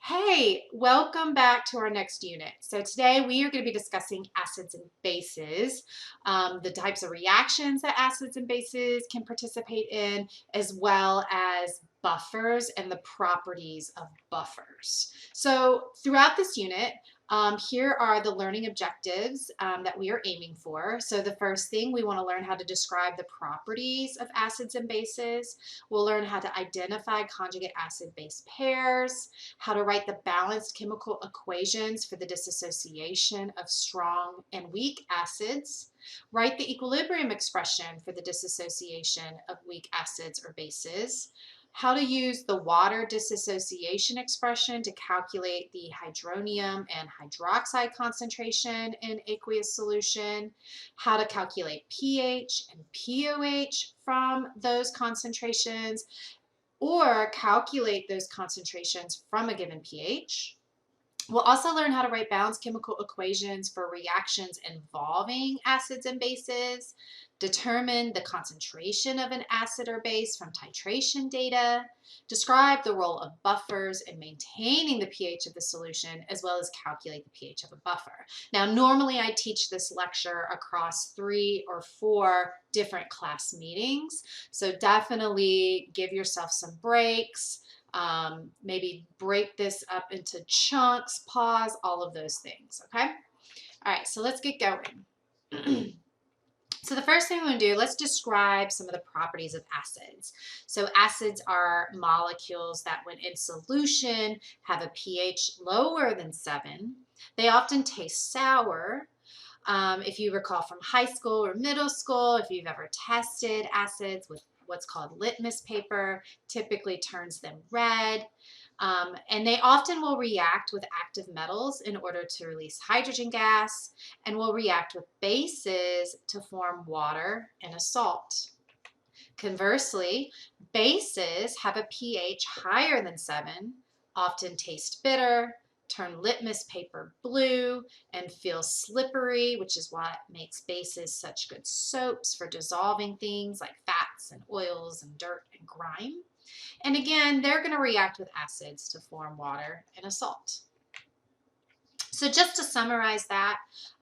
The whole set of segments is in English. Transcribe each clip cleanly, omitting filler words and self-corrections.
Hey, welcome back to our next unit. So today we are going to be discussing acids and bases, the types of reactions that acids and bases can participate in, as well as buffers and the properties of buffers. So throughout this unit, here are the learning objectives that we are aiming for. So the first thing, we want to learn how to describe the properties of acids and bases. We'll learn how to identify conjugate acid-base pairs, how to write the balanced chemical equations for the dissociation of strong and weak acids, write the equilibrium expression for the dissociation of weak acids or bases, how to use the water dissociation expression to calculate the hydronium and hydroxide concentration in aqueous solution, how to calculate pH and pOH from those concentrations, or calculate those concentrations from a given pH. We'll also learn how to write balanced chemical equations for reactions involving acids and bases, determine the concentration of an acid or base from titration data, describe the role of buffers in maintaining the pH of the solution, as well as calculate the pH of a buffer. Now, normally I teach this lecture across 3 or 4 different class meetings, so definitely give yourself some breaks. Maybe break this up into chunks, pause, all of those things, okay? All right, so let's get going. So the first thing we're going to do, let's describe some of the properties of acids. So acids are molecules that when in solution have a pH lower than 7. They often taste sour. If you recall from high school or middle school, if you've ever tested acids with what's called litmus paper, typically turns them red. And they often will react with active metals in order to release hydrogen gas, and will react with bases to form water and a salt. Conversely, bases have a pH higher than 7, often taste bitter, turn litmus paper blue, and feel slippery, which is what makes bases such good soaps for dissolving things like fats and oils and dirt and grime. And again, they're going to react with acids to form water and a salt. So just to summarize that,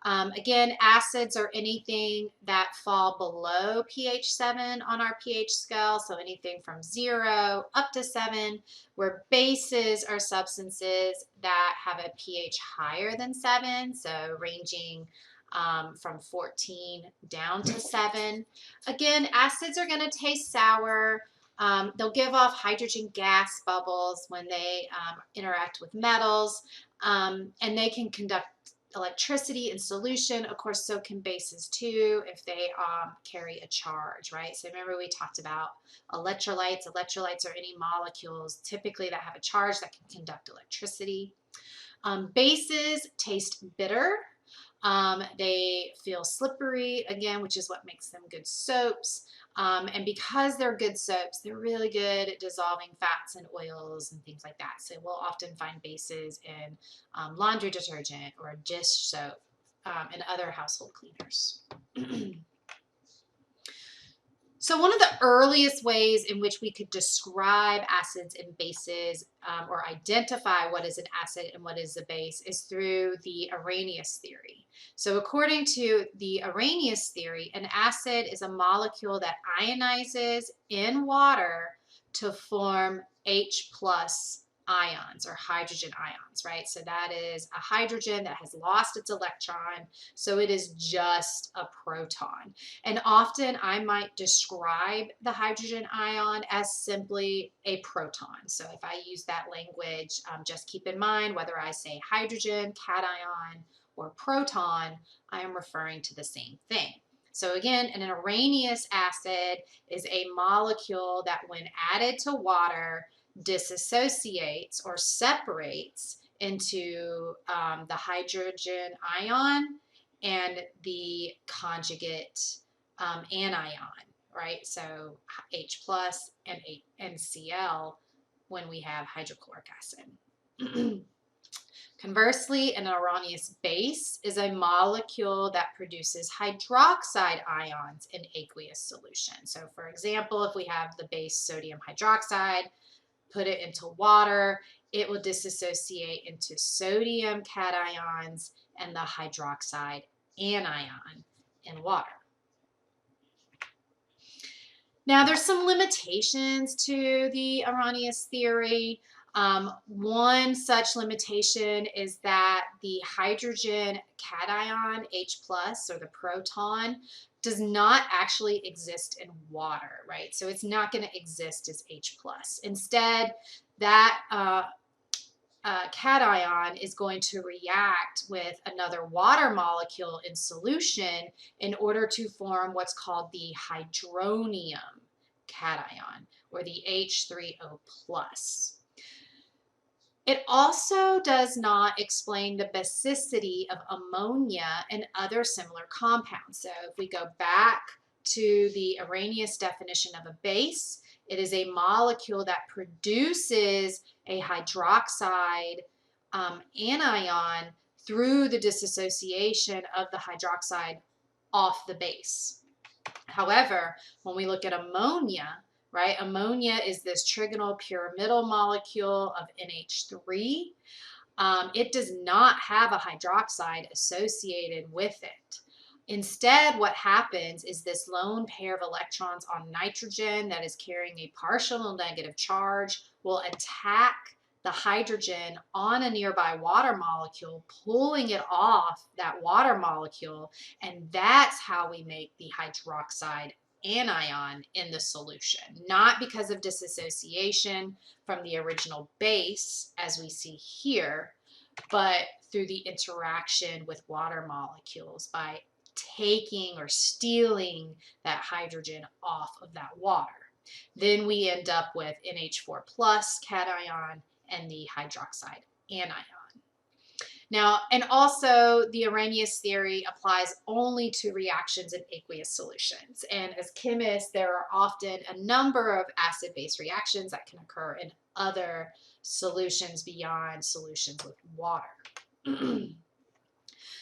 again, acids are anything that fall below pH 7 on our pH scale, so anything from 0 up to 7, where bases are substances that have a pH higher than 7, so ranging from 14 down to 7. Again, acids are going to taste sour. They'll give off hydrogen gas bubbles when they interact with metals. And they can conduct electricity in solution. Of course, so can bases too if they carry a charge, right? So remember we talked about electrolytes. Electrolytes are any molecules typically that have a charge that can conduct electricity. Bases taste bitter. They feel slippery, again, which is what makes them good soaps. And because they're good soaps, they're really good at dissolving fats and oils and things like that. So we'll often find bases in laundry detergent or dish soap and other household cleaners. So one of the earliest ways in which we could describe acids and bases or identify what is an acid and what is a base is through the Arrhenius theory. So according to the Arrhenius theory, an acid is a molecule that ionizes in water to form H plus ions or hydrogen ions, right? So that is a hydrogen that has lost its electron, so it is just a proton. And often I might describe the hydrogen ion as simply a proton. So if I use that language, just keep in mind whether I say hydrogen, cation, or proton, I am referring to the same thing. So again, an Arrhenius acid is a molecule that when added to water disassociates or separates into the hydrogen ion and the conjugate anion, right? So H plus and Cl when we have hydrochloric acid. Conversely, an Arrhenius base is a molecule that produces hydroxide ions in aqueous solution. So for example, if we have the base sodium hydroxide, put it into water, it will dissociate into sodium cations and the hydroxide anion in water. Now, there's some limitations to the Arrhenius theory. One such limitation is that the hydrogen cation, H plus, or the proton, does not actually exist in water, right? So it's not going to exist as H plus. Instead, that cation is going to react with another water molecule in solution in order to form what's called the hydronium cation, or the H3O plus. It also does not explain the basicity of ammonia and other similar compounds. So if we go back to the Arrhenius definition of a base, it is a molecule that produces a hydroxide anion through the dissociation of the hydroxide off the base. However, when we look at ammonia, right, ammonia is this trigonal pyramidal molecule of NH3. It does not have a hydroxide associated with it. Instead, what happens is this lone pair of electrons on nitrogen that is carrying a partial negative charge will attack the hydrogen on a nearby water molecule, pulling it off that water molecule, and that's how we make the hydroxide anion in the solution, not because of dissociation from the original base, as we see here, but through the interaction with water molecules by taking or stealing that hydrogen off of that water. Then we end up with NH4 plus cation and the hydroxide anion. Now, and also the Arrhenius theory applies only to reactions in aqueous solutions. And as chemists, there are often a number of acid-base reactions that can occur in other solutions beyond solutions with water.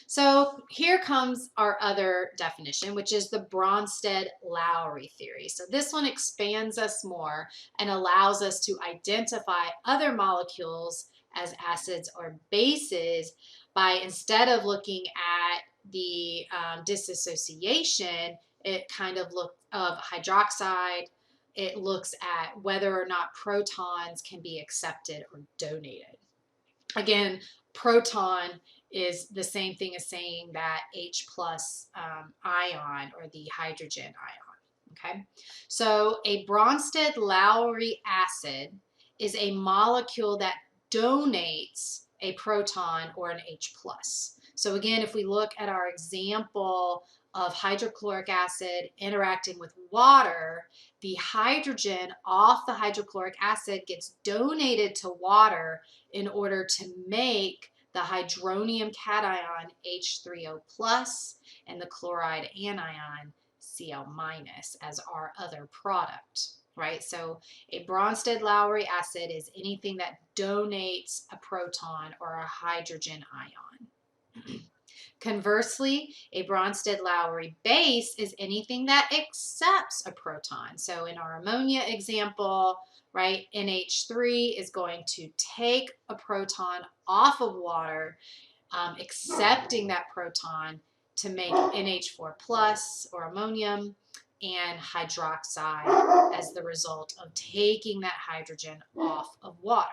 So here comes our other definition, which is the Bronsted-Lowry theory. So this one expands us more and allows us to identify other molecules as acids or bases by, instead of looking at the dissociation, it kind of looks of hydroxide. It looks at whether or not protons can be accepted or donated. Again, proton is the same thing as saying that H plus ion, or the hydrogen ion, okay? So a Bronsted-Lowry acid is a molecule that donates a proton or an H plus. So again, if we look at our example of hydrochloric acid interacting with water, the hydrogen off the hydrochloric acid gets donated to water in order to make the hydronium cation H3O plus and the chloride anion Cl minus as our other product, right? So a Bronsted-Lowry acid is anything that donates a proton or a hydrogen ion. Conversely, a Bronsted-Lowry base is anything that accepts a proton. So in our ammonia example, right, NH3 is going to take a proton off of water, accepting that proton to make NH4 plus or ammonium and hydroxide as the result of taking that hydrogen off of water.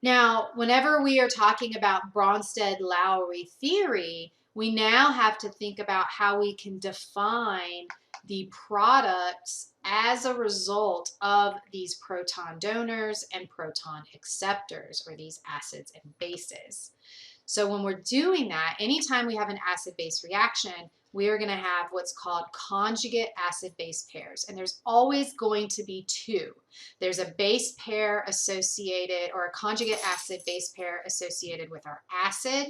Now, whenever we are talking about Bronsted-Lowry theory, we now have to think about how we can define the products as a result of these proton donors and proton acceptors, or these acids and bases. So when we're doing that, anytime we have an acid-base reaction, we are going to have what's called conjugate acid-base pairs. And there's always going to be two. There's a base pair associated, or a conjugate acid-base pair associated with our acid,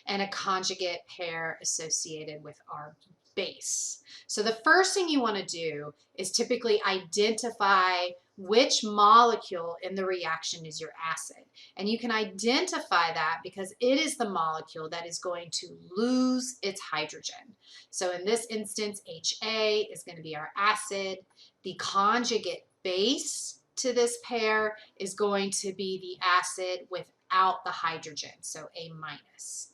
and a conjugate pair associated with our base. So the first thing you want to do is typically identify which molecule in the reaction is your acid. And you can identify that because it is the molecule that is going to lose its hydrogen. So in this instance, HA is going to be our acid. The conjugate base to this pair is going to be the acid without the hydrogen, so A minus.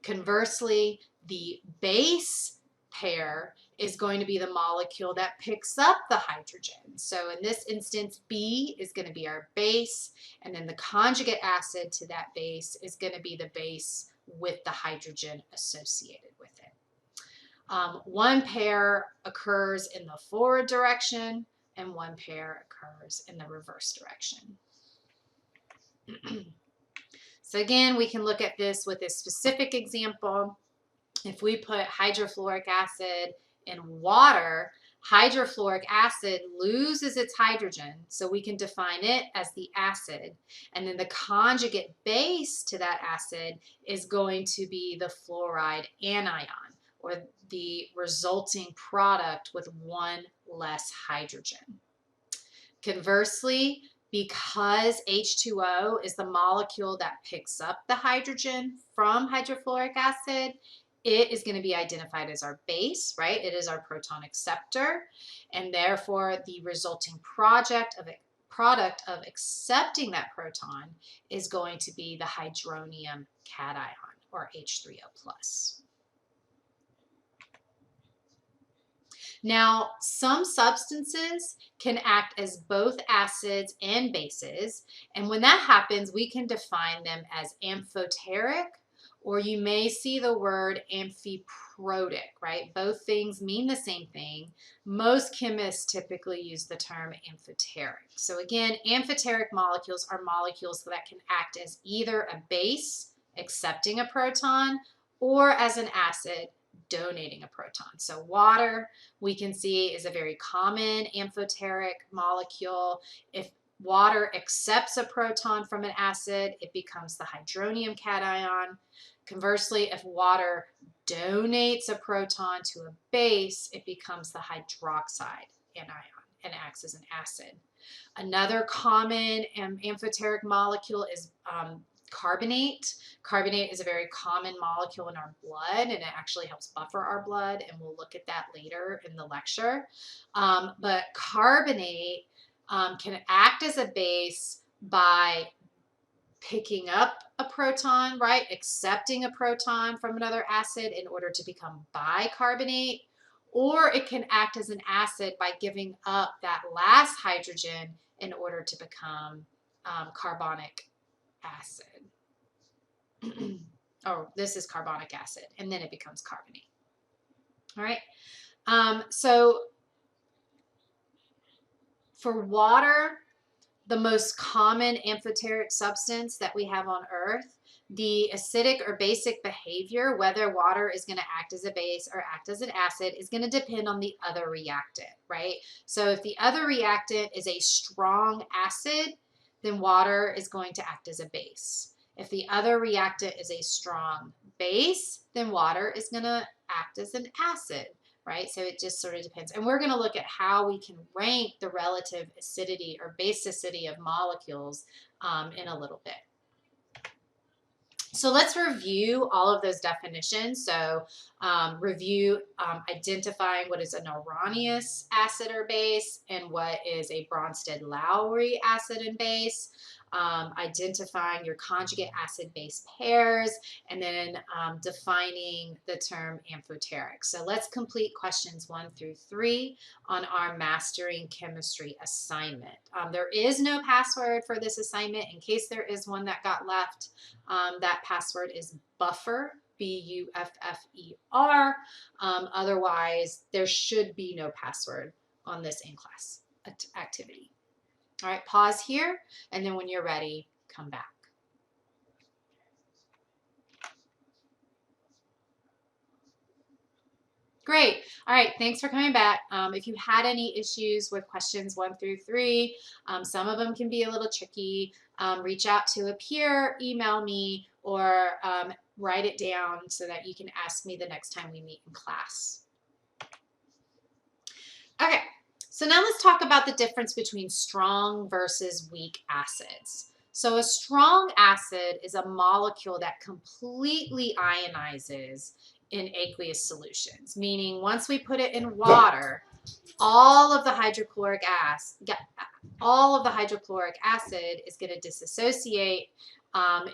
Conversely, the base pair is going to be the molecule that picks up the hydrogen. So in this instance, B is going to be our base, and then the conjugate acid to that base is going to be the base with the hydrogen associated with it. One pair occurs in the forward direction, and one pair occurs in the reverse direction. So again, we can look at this with a specific example. If we put hydrofluoric acid in water, hydrofluoric acid loses its hydrogen, so we can define it as the acid. And then the conjugate base to that acid is going to be the fluoride anion, or the resulting product with one less hydrogen. Conversely, because H2O is the molecule that picks up the hydrogen from hydrofluoric acid, it is going to be identified as our base, right? It is our proton acceptor, and therefore the resulting product of accepting that proton is going to be the hydronium cation, or H3O+. Now, some substances can act as both acids and bases, and when that happens, we can define them as amphoteric, or you may see the word amphiprotic, right? Both things mean the same thing. Most chemists typically use the term amphoteric. So again, amphoteric molecules are molecules that can act as either a base, accepting a proton, or as an acid, donating a proton. So water, we can see, is a very common amphoteric molecule. If water accepts a proton from an acid, it becomes the hydronium cation. Conversely, if water donates a proton to a base, it becomes the hydroxide anion and acts as an acid. Another common amphoteric molecule is carbonate. Carbonate is a very common molecule in our blood, and it actually helps buffer our blood, and we'll look at that later in the lecture. But carbonate can act as a base by picking up a proton, right? Accepting a proton from another acid in order to become bicarbonate, or it can act as an acid by giving up that last hydrogen in order to become carbonic acid. Oh, this is carbonic acid, and then it becomes carbonate. All right. So for water, the most common amphoteric substance that we have on Earth, the acidic or basic behavior, whether water is going to act as a base or act as an acid, is going to depend on the other reactant, right? So if the other reactant is a strong acid, then water is going to act as a base. If the other reactant is a strong base, then water is going to act as an acid, right? So it just sort of depends. And we're going to look at how we can rank the relative acidity or basicity of molecules in a little bit. So let's review all of those definitions. So review identifying what is an Arrhenius acid or base and what is a Bronsted-Lowry acid and base. Identifying your conjugate acid-base pairs, and then defining the term amphoteric. So let's complete questions 1 through 3 on our Mastering Chemistry assignment. There is no password for this assignment. In case there is one that got left, that password is buffer, B-U-F-F-E-R. Otherwise, there should be no password on this in-class activity. All right, pause here, and then when you're ready, come back. Great. All right, thanks for coming back. If you had any issues with questions 1 through 3, some of them can be a little tricky. Reach out to a peer, email me, or write it down so that you can ask me the next time we meet in class. Okay. So now let's talk about the difference between strong versus weak acids. So a strong acid is a molecule that completely ionizes in aqueous solutions, meaning once we put it in water, all of the hydrochloric acid is going to disassociate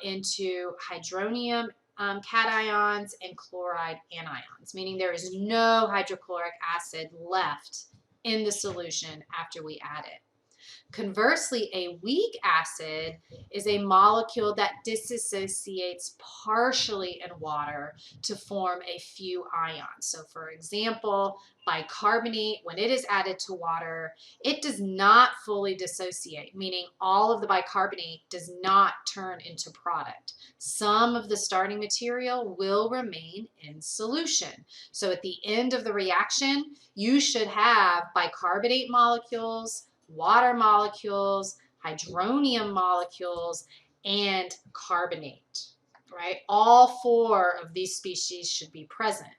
into hydronium cations and chloride anions, meaning there is no hydrochloric acid left in the solution after we add it. Conversely, a weak acid is a molecule that disassociates partially in water to form a few ions. So for example, bicarbonate, when it is added to water, it does not fully dissociate, meaning all of the bicarbonate does not turn into product. Some of the starting material will remain in solution. So at the end of the reaction, you should have bicarbonate molecules, water molecules, hydronium molecules, and carbonate, right? All four of these species should be present.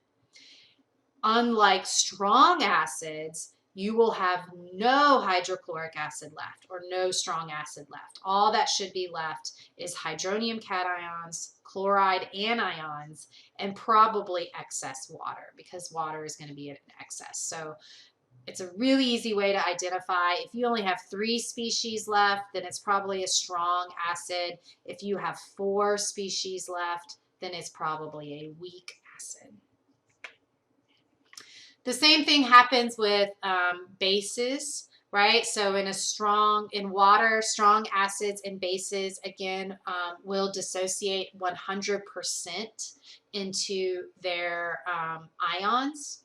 Unlike strong acids, you will have no hydrochloric acid left or no strong acid left. All that should be left is hydronium cations, chloride anions, and probably excess water because water is going to be in excess. So it's a really easy way to identify. If you only have 3 species left, then it's probably a strong acid. If you have 4 species left, then it's probably a weak acid. The same thing happens with bases, right? So in water, strong acids and bases, again, will dissociate 100% into their ions.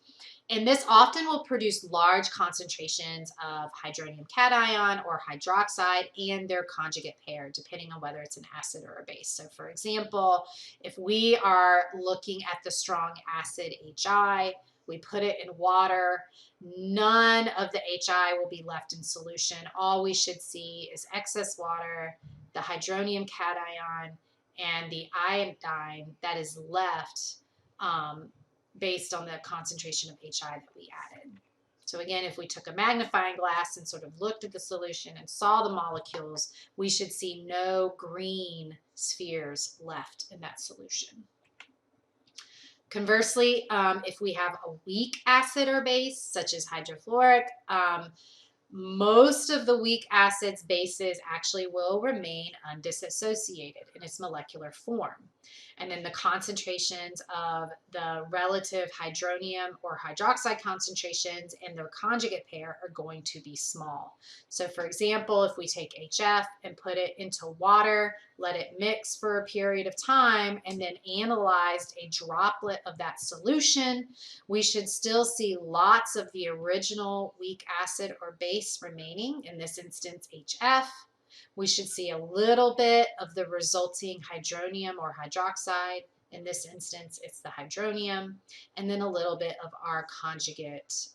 And this often will produce large concentrations of hydronium cation or hydroxide and their conjugate pair, depending on whether it's an acid or a base. So for example, if we are looking at the strong acid HI, we put it in water, none of the HI will be left in solution. All we should see is excess water, the hydronium cation, and the iodine that is left based on the concentration of HI that we added. So again, if we took a magnifying glass and sort of looked at the solution and saw the molecules, we should see no green spheres left in that solution. Conversely, if we have a weak acid or base, such as hydrofluoric, most of the weak acids, bases actually will remain undissociated in its molecular form. And then the concentrations of the relative hydronium or hydroxide concentrations and their conjugate pair are going to be small. So for example, if we take HF and put it into water, let it mix for a period of time, and then analyzed a droplet of that solution, we should still see lots of the original weak acid or base remaining, in this instance HF. We should see a little bit of the resulting hydronium or hydroxide. In this instance, it's the hydronium, and then a little bit of our conjugate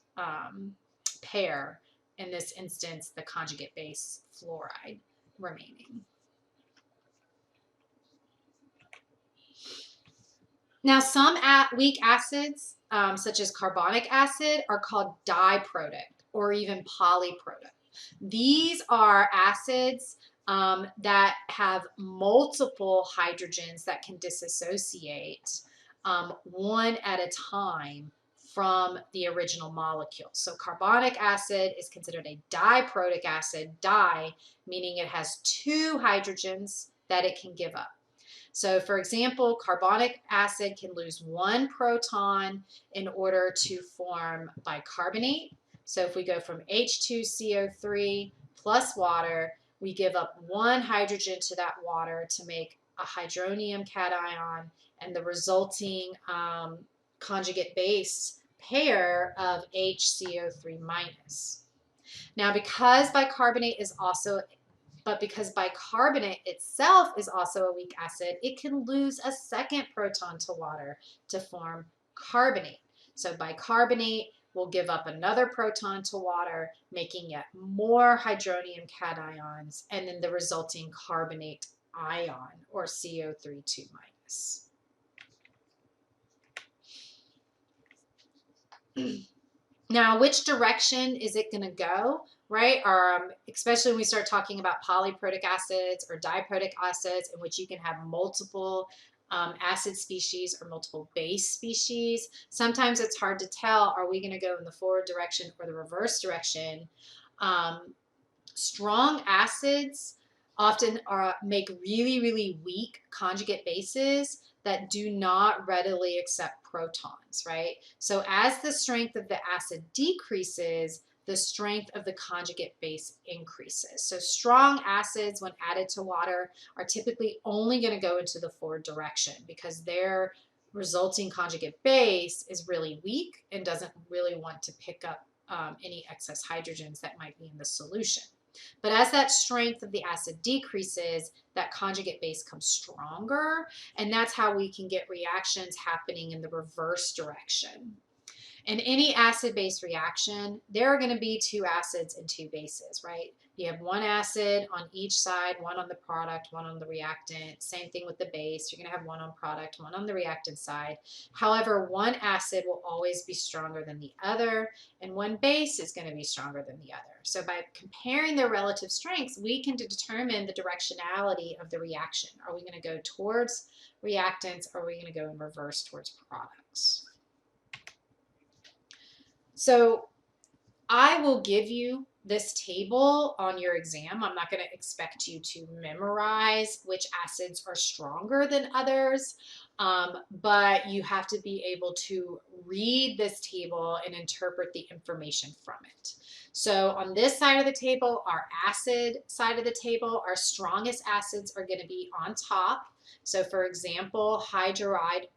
pair. In this instance, the conjugate base fluoride remaining. Now, some weak acids, such as carbonic acid, are called diprotic or even polyprotic. These are acids that have multiple hydrogens that can disassociate one at a time from the original molecule. So carbonic acid is considered a diprotic acid, di meaning it has 2 hydrogens that it can give up. So for example, carbonic acid can lose 1 proton in order to form bicarbonate. So if we go from H2CO3 plus water, we give up 1 hydrogen to that water to make a hydronium cation and the resulting conjugate base pair of HCO3 minus. Now because bicarbonate itself is also a weak acid, it can lose a 2nd proton to water to form carbonate. So bicarbonate will give up another proton to water, making yet more hydronium cations, and then the resulting carbonate ion, or CO3 minus. Now, which direction is it going to go, right? Especially when we start talking about polyprotic acids or diprotic acids, in which you can have multiple acid species or multiple base species. Sometimes it's hard to tell, are we going to go in the forward direction or the reverse direction? Strong acids often make really, really weak conjugate bases that do not readily accept protons, right? So as the strength of the acid decreases, the strength of the conjugate base increases. So strong acids, when added to water, are typically only going to go into the forward direction because their resulting conjugate base is really weak and doesn't really want to pick up any excess hydrogens that might be in the solution. But as that strength of the acid decreases, that conjugate base comes stronger, and that's how we can get reactions happening in the reverse direction. In any acid-base reaction, there are going to be two acids and two bases, right? You have one acid on each side, one on the product, one on the reactant. Same thing with the base. You're going to have one on product, one on the reactant side. However, one acid will always be stronger than the other, and one base is going to be stronger than the other. So by comparing their relative strengths, we can determine the directionality of the reaction. Are we going to go towards reactants, or are we going to go in reverse towards products? So I will give you this table on your exam. I'm not going to expect you to memorize which acids are stronger than others, but you have to be able to read this table and interpret the information from it. So on this side of the table, our acid side of the table, our strongest acids are going to be on top. So for example, hydroiodic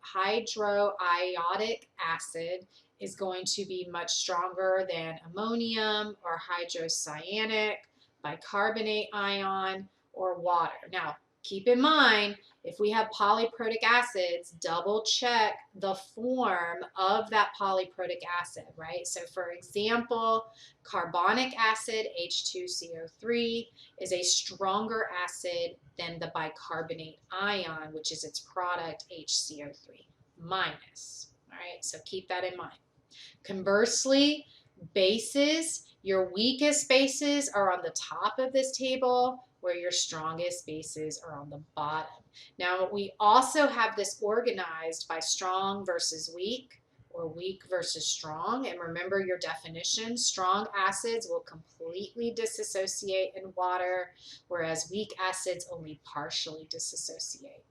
acid is going to be much stronger than ammonium or hydrocyanic, bicarbonate ion, or water. Now, keep in mind, if we have polyprotic acids, double check the form of that polyprotic acid, right? So for example, carbonic acid, H2CO3, is a stronger acid than the bicarbonate ion, which is its product, HCO3 minus. All right, so keep that in mind. Conversely, bases, your weakest bases are on the top of this table, where your strongest bases are on the bottom. Now, we also have this organized by strong versus weak, or weak versus strong. And remember your definition, strong acids will completely disassociate in water, whereas weak acids only partially disassociate.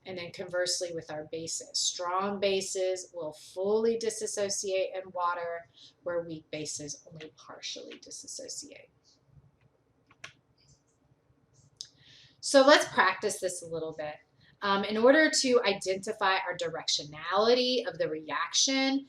And then conversely with our bases, strong bases will fully disassociate in water, where weak bases only partially disassociate. So let's practice this a little bit. In order to identify our directionality of the reaction,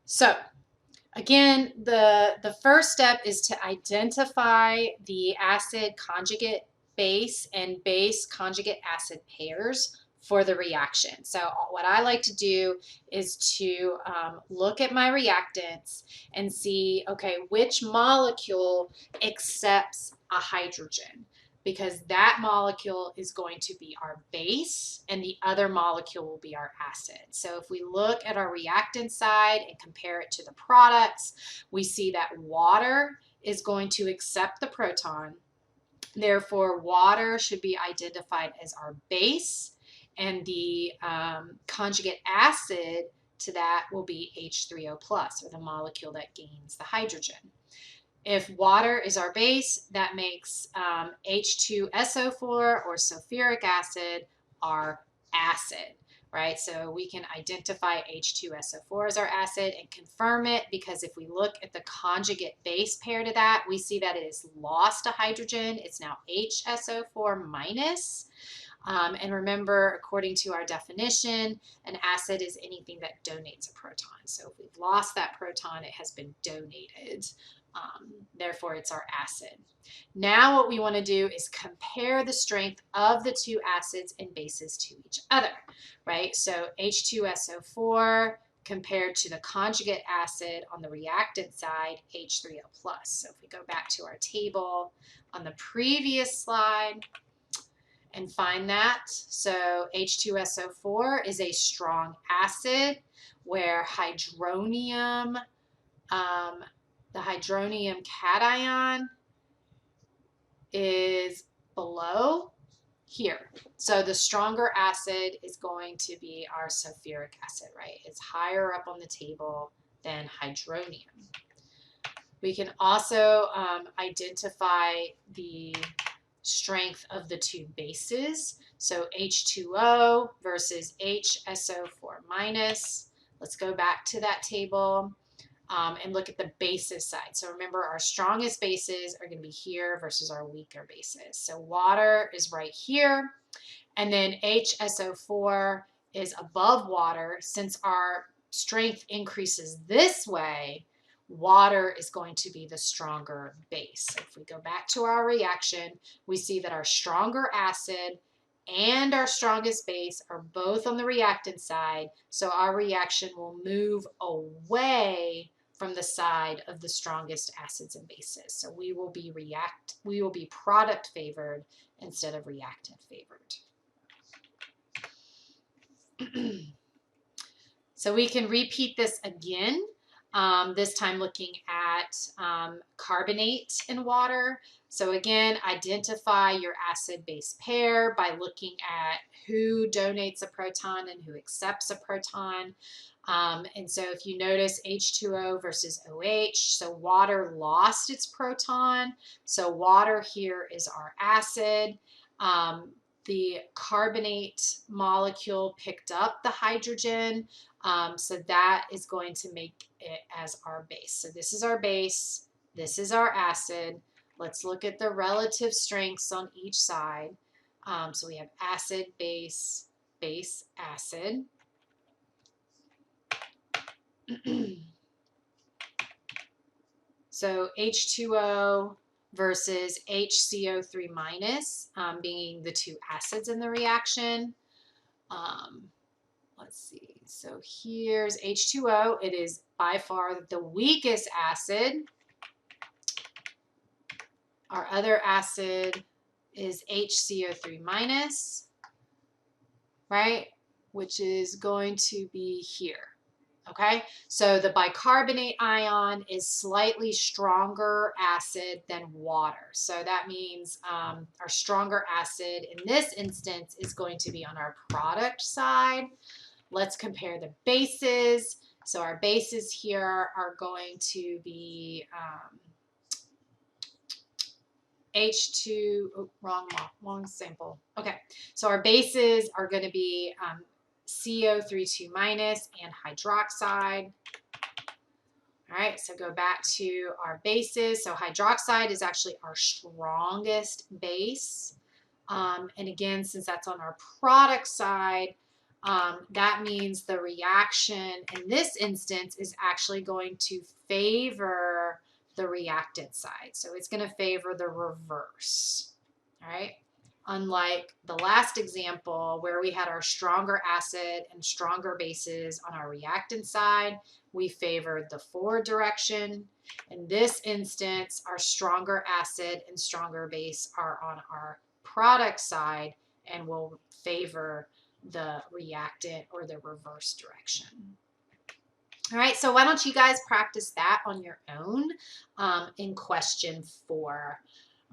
so again, the first step is to identify the acid conjugate base and base conjugate acid pairs for the reaction. So what I like to do is to look at my reactants and see, okay, which molecule accepts a hydrogen, because that molecule is going to be our base and the other molecule will be our acid. So if we look at our reactant side and compare it to the products, we see that water is going to accept the proton. Therefore, water should be identified as our base, and the conjugate acid to that will be H3O plus, or the molecule that gains the hydrogen. If water is our base, that makes H2SO4 or sulfuric acid our acid, right? So we can identify H2SO4 as our acid and confirm it, because if we look at the conjugate base pair to that, we see that it has lost a hydrogen. It's now HSO4 minus. And remember, according to our definition, an acid is anything that donates a proton. So if we've lost that proton, it has been donated. Therefore, it's our acid. Now what we want to do is compare the strength of the two acids and bases to each other, right? So H2SO4 compared to the conjugate acid on the reactant side, H3O+. So if we go back to our table on the previous slide, and find that. So H2SO4 is a strong acid where hydronium, the hydronium cation is below here. So the stronger acid is going to be our sulfuric acid, right? It's higher up on the table than hydronium. We can also identify the strength of the two bases. So H2O versus HSO4 minus. Let's go back to that table and look at the bases side. So remember, our strongest bases are going to be here versus our weaker bases. So water is right here, and then HSO4 is above water. Since our strength increases this way, water is going to be the stronger base. So if we go back to our reaction, we see that our stronger acid and our strongest base are both on the reactant side. So our reaction will move away from the side of the strongest acids and bases. So we will be product favored instead of reactant favored. So we can repeat this again. This time looking at carbonate in water. So again, identify your acid-base pair by looking at who donates a proton and who accepts a proton. And so if you notice H2O versus OH, so water lost its proton. So water here is our acid. The carbonate molecule picked up the hydrogen. So that is going to make it as our base. So this is our base, this is our acid. Let's look at the relative strengths on each side. So we have acid, base, base, acid. So H2O versus HCO3 minus being the two acids in the reaction. Let's see, so here's H2O. It is by far the weakest acid. Our other acid is HCO3 minus, right? Which is going to be here, okay? So the bicarbonate ion is slightly stronger acid than water. So that means our stronger acid in this instance is going to be on our product side. Let's compare the bases. So our bases here are going to be H2, oh, wrong sample. Okay, so our bases are going to be CO32 minus and hydroxide. All right, so go back to our bases. So hydroxide is actually our strongest base. And again, since that's on our product side, that means the reaction in this instance is actually going to favor the reactant side. So it's going to favor the reverse, all right? Unlike the last example where we had our stronger acid and stronger bases on our reactant side, we favored the forward direction. In this instance, our stronger acid and stronger base are on our product side and will favor the reactant or the reverse direction. All right, so why don't you guys practice that on your own in question 4.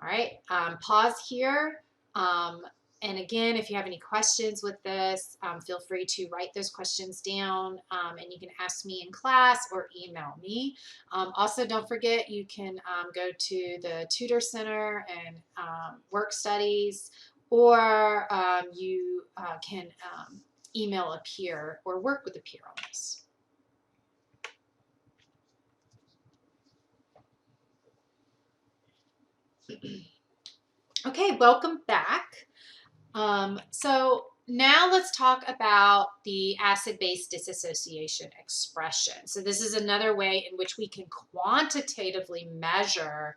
All right, pause here. And again, if you have any questions with this, feel free to write those questions down and you can ask me in class or email me. Also, don't forget you can go to the Tutor Center and work studies, or you can email a peer or work with a peer on this. Okay, welcome back. So now let's talk about the acid-base dissociation expression. So this is another way in which we can quantitatively measure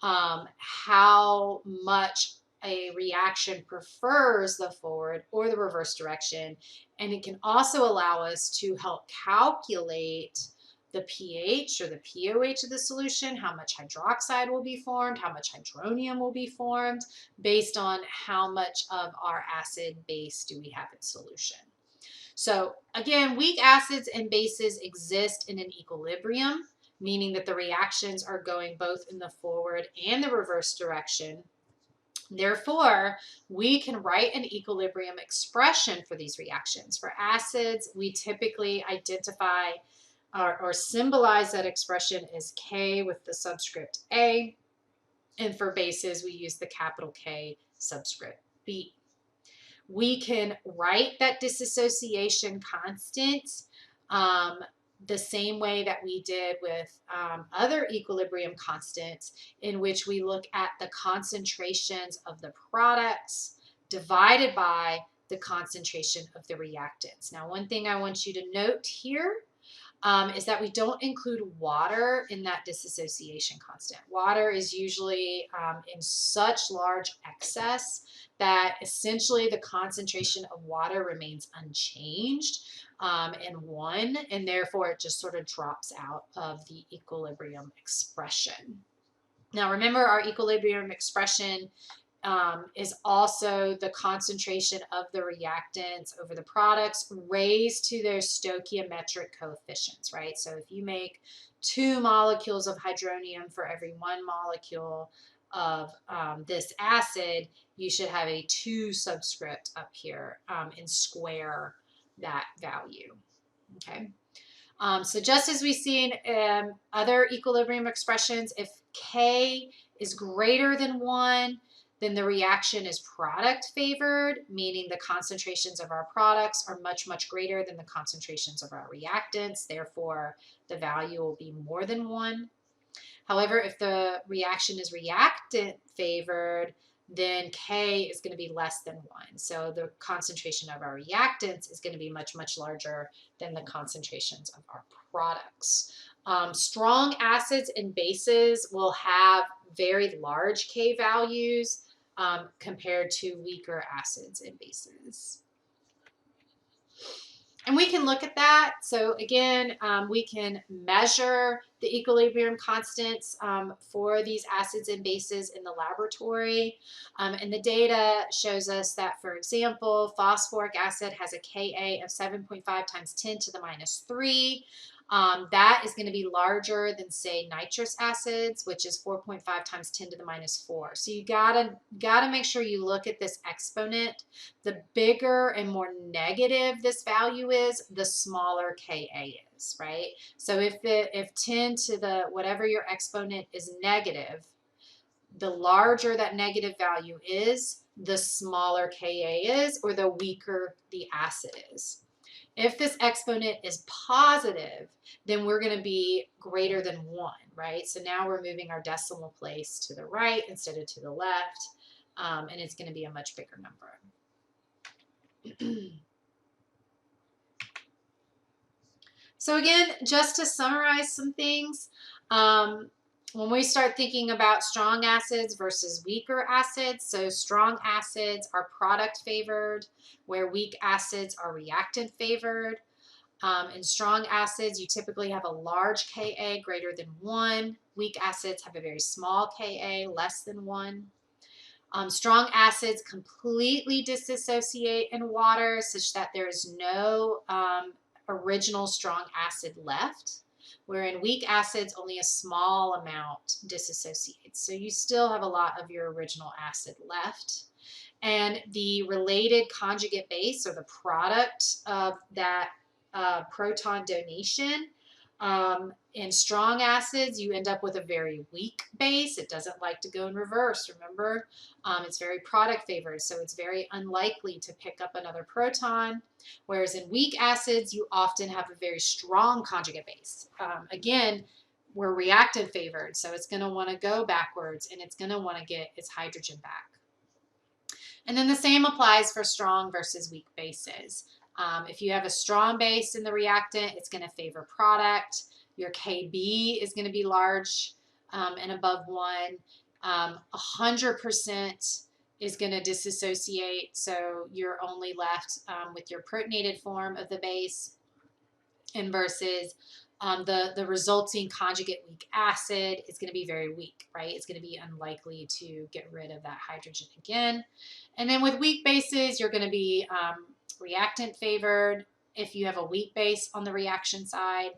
how much a reaction prefers the forward or the reverse direction. And it can also allow us to help calculate the pH or the pOH of the solution, how much hydroxide will be formed, how much hydronium will be formed, based on how much of our acid base do we have in solution. So again, weak acids and bases exist in an equilibrium, meaning that the reactions are going both in the forward and the reverse direction. Therefore, we can write an equilibrium expression for these reactions. For acids, we typically identify or symbolize that expression as K with the subscript A. And for bases, we use the capital K subscript B. We can write that dissociation constant the same way that we did with other equilibrium constants, in which we look at the concentrations of the products divided by the concentration of the reactants. Now, one thing I want you to note here is that we don't include water in that dissociation constant. Water is usually in such large excess that essentially the concentration of water remains unchanged in 1, and therefore it just sort of drops out of the equilibrium expression. Now remember, our equilibrium expression is also the concentration of the reactants over the products raised to their stoichiometric coefficients, right? So if you make 2 molecules of hydronium for every 1 molecule of this acid, you should have a 2 subscript up here and square that value, okay? So just as we've seen in other equilibrium expressions, if K is greater than 1, then the reaction is product favored, meaning the concentrations of our products are much, much greater than the concentrations of our reactants. Therefore, the value will be more than 1. However, if the reaction is reactant favored, then K is going to be less than 1. So the concentration of our reactants is going to be much, much larger than the concentrations of our products. Strong acids and bases will have very large K values compared to weaker acids and bases. And we can look at that. So again, we can measure the equilibrium constants for these acids and bases in the laboratory. And the data shows us that, for example, phosphoric acid has a Ka of 7.5 times 10 to the minus 3. That is going to be larger than, say, nitrous acids, which is 4.5 times 10 to the minus 4. So you gotta make sure you look at this exponent. The bigger and more negative this value is, the smaller Ka is, right? So if 10 to the whatever your exponent is negative, the larger that negative value is, the smaller Ka is, or the weaker the acid is. If this exponent is positive, then we're going to be greater than 1, right? So now we're moving our decimal place to the right instead of to the left, and it's going to be a much bigger number. So again, just to summarize some things, when we start thinking about strong acids versus weaker acids, so strong acids are product favored, where weak acids are reactant favored. In strong acids, you typically have a large Ka greater than 1. Weak acids have a very small Ka, less than 1. Strong acids completely dissociate in water such that there is no original strong acid left, where in weak acids only a small amount dissociates. So you still have a lot of your original acid left. And the related conjugate base, or the product of that proton donation, In strong acids, you end up with a very weak base. It doesn't like to go in reverse, remember? It's very product favored, so it's very unlikely to pick up another proton. Whereas in weak acids, you often have a very strong conjugate base. Again, we're reactant favored, so it's going to want to go backwards, and it's going to want to get its hydrogen back. And then the same applies for strong versus weak bases. If you have a strong base in the reactant, it's going to favor product. Your Kb is going to be large and above 1. 100% is going to disassociate, so you're only left with your protonated form of the base, and versus the resulting conjugate weak acid is going to be very weak, right? It's going to be unlikely to get rid of that hydrogen again. And then with weak bases, you're going to be reactant favored. If you have a weak base on the reaction side,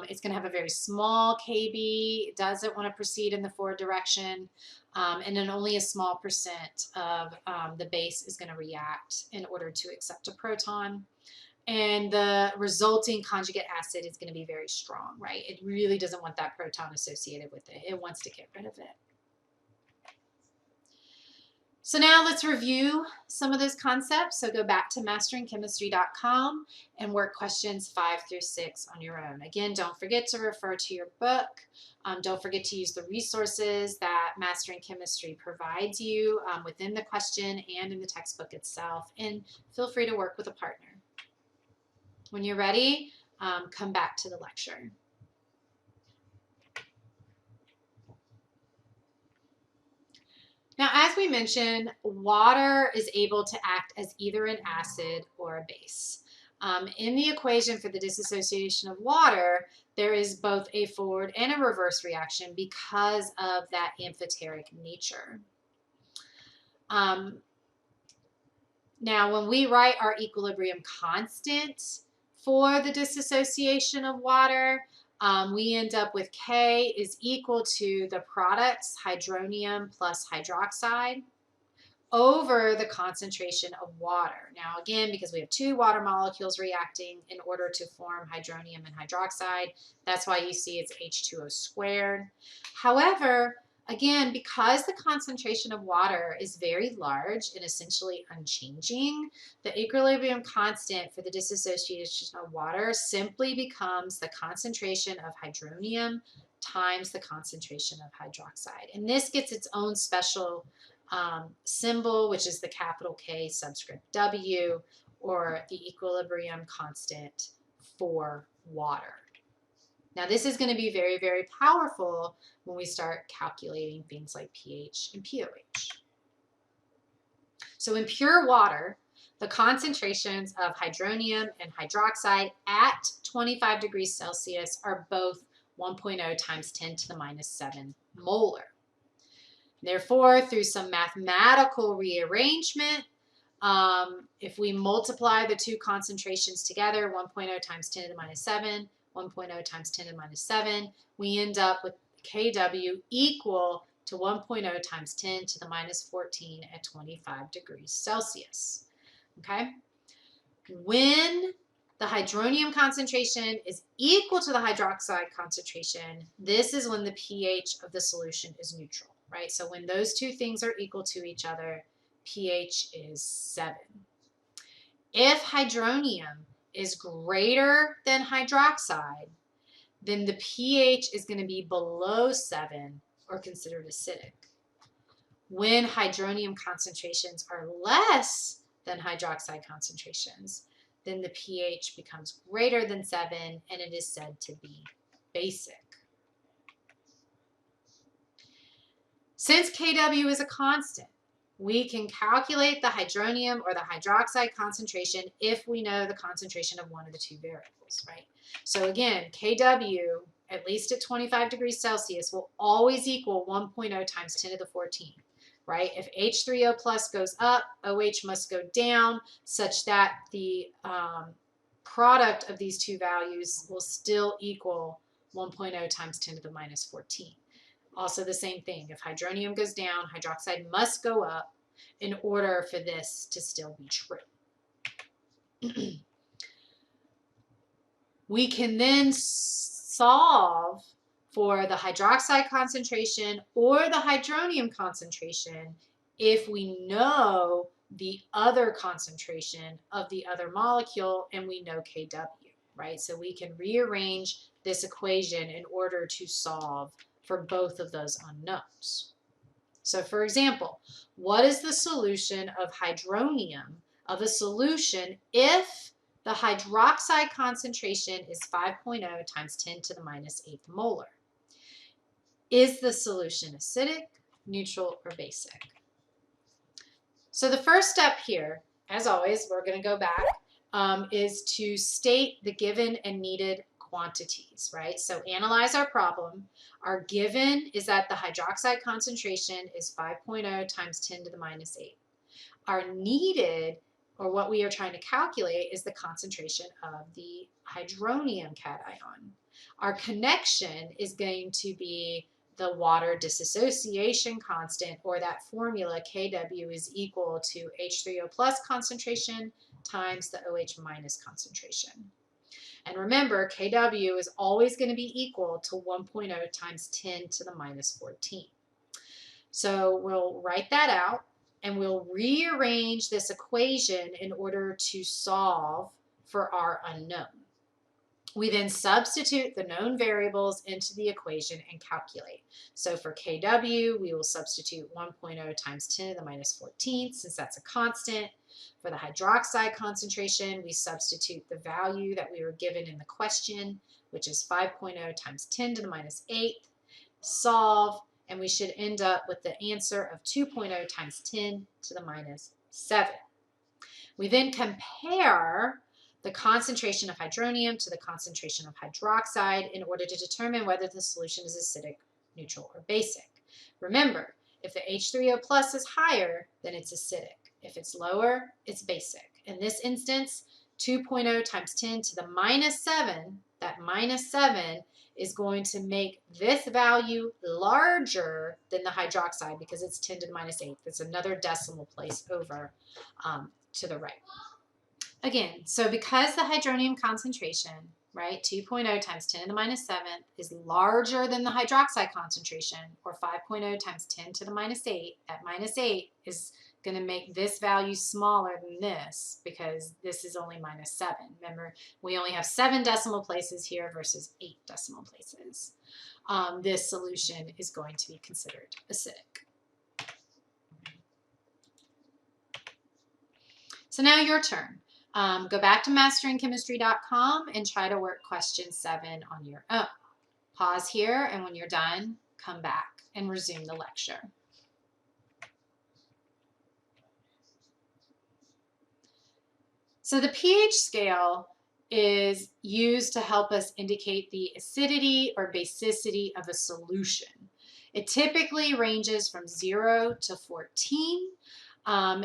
it's going to have a very small Kb. It doesn't want to proceed in the forward direction. And then only a small percent of the base is going to react in order to accept a proton. And the resulting conjugate acid is going to be very strong, right? It really doesn't want that proton associated with it. It wants to get rid of it. So now let's review some of those concepts. So go back to masteringchemistry.com and work questions 5 through 6 on your own. Again, don't forget to refer to your book. Don't forget to use the resources that Mastering Chemistry provides you within the question and in the textbook itself. And feel free to work with a partner. When you're ready, come back to the lecture. Now, as we mentioned, water is able to act as either an acid or a base. In the equation for the dissociation of water, there is both a forward and a reverse reaction because of that amphoteric nature. Now, when we write our equilibrium constant for the dissociation of water, we end up with K is equal to the products hydronium plus hydroxide over the concentration of water. Now again, because we have two water molecules reacting in order to form hydronium and hydroxide, that's why you see it's H2O squared. However, again, because the concentration of water is very large and essentially unchanging, the equilibrium constant for the dissociation of water simply becomes the concentration of hydronium times the concentration of hydroxide. And this gets its own special symbol, which is the capital K subscript W, or the equilibrium constant for water. Now, this is going to be very, very powerful when we start calculating things like pH and pOH. So in pure water, the concentrations of hydronium and hydroxide at 25 degrees Celsius are both 1.0 times 10 to the minus 7 molar. Therefore, through some mathematical rearrangement, if we multiply the two concentrations together, 1.0 times 10 to the minus 7, 1.0 times 10 to the minus 7, we end up with Kw equal to 1.0 times 10 to the minus 14 at 25 degrees Celsius. Okay? When the hydronium concentration is equal to the hydroxide concentration, this is when the pH of the solution is neutral, right? So when those two things are equal to each other, pH is 7. If hydronium is greater than hydroxide, then the pH is going to be below 7 or considered acidic. When hydronium concentrations are less than hydroxide concentrations, then the pH becomes greater than 7 and it is said to be basic. Since Kw is a constant, we can calculate the hydronium or the hydroxide concentration if we know the concentration of one of the two variables, right? So again, Kw, at least at 25 degrees Celsius, will always equal 1.0 times 10 to the 14, right? If H3O plus goes up, OH must go down such that the product of these two values will still equal 1.0 times 10 to the minus 14. Also the same thing, if hydronium goes down, hydroxide must go up in order for this to still be true. We can then solve for the hydroxide concentration or the hydronium concentration if we know the other concentration of the other molecule and we know Kw, right? So we can rearrange this equation in order to solve for both of those unknowns. So for example, what is the solution of hydronium of a solution if the hydroxide concentration is 5.0 times 10 to the minus 8th molar? Is the solution acidic, neutral, or basic? So the first step here, as always, we're going to go back, is to state the given and needed quantities, right? So analyze our problem. Our given is that the hydroxide concentration is 5.0 times 10 to the minus 8. Our needed, or what we are trying to calculate, is the concentration of the hydronium cation. Our connection is going to be the water dissociation constant, or that formula Kw is equal to H3O plus concentration times the OH minus concentration. And remember, Kw is always going to be equal to 1.0 times 10 to the minus 14. So we'll write that out and we'll rearrange this equation in order to solve for our unknown. We then substitute the known variables into the equation and calculate. So for Kw, we will substitute 1.0 times 10 to the minus 14th, since that's a constant. For the hydroxide concentration, we substitute the value that we were given in the question, which is 5.0 times 10 to the minus 8th. Solve, and we should end up with the answer of 2.0 times 10 to the minus 7. We then compare the concentration of hydronium to the concentration of hydroxide in order to determine whether the solution is acidic, neutral, or basic. Remember, if the H3O plus is higher, then it's acidic. If it's lower, it's basic. In this instance, 2.0 times 10 to the minus 7, that minus 7 is going to make this value larger than the hydroxide because it's 10 to the minus 8. That's another decimal place over to the right. Again, so because the hydronium concentration, right, 2.0 times 10 to the minus 7 is larger than the hydroxide concentration, or 5.0 times 10 to the minus 8, that minus 8 is going to make this value smaller than this because this is only minus 7. Remember, we only have 7 decimal places here versus 8 decimal places. This solution is going to be considered acidic. So now your turn. Go back to masteringchemistry.com and try to work question 7 on your own. Pause here, and when you're done, come back and resume the lecture. So the pH scale is used to help us indicate the acidity or basicity of a solution. It typically ranges from 0 to 14.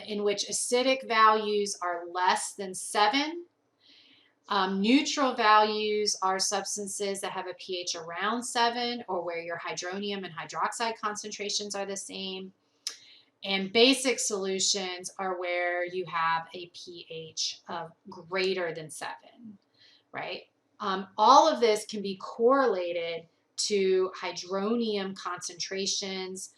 In which acidic values are less than 7. Neutral values are substances that have a pH around 7 or where your hydronium and hydroxide concentrations are the same. And basic solutions are where you have a pH of greater than 7, right? All of this can be correlated to hydronium concentrations,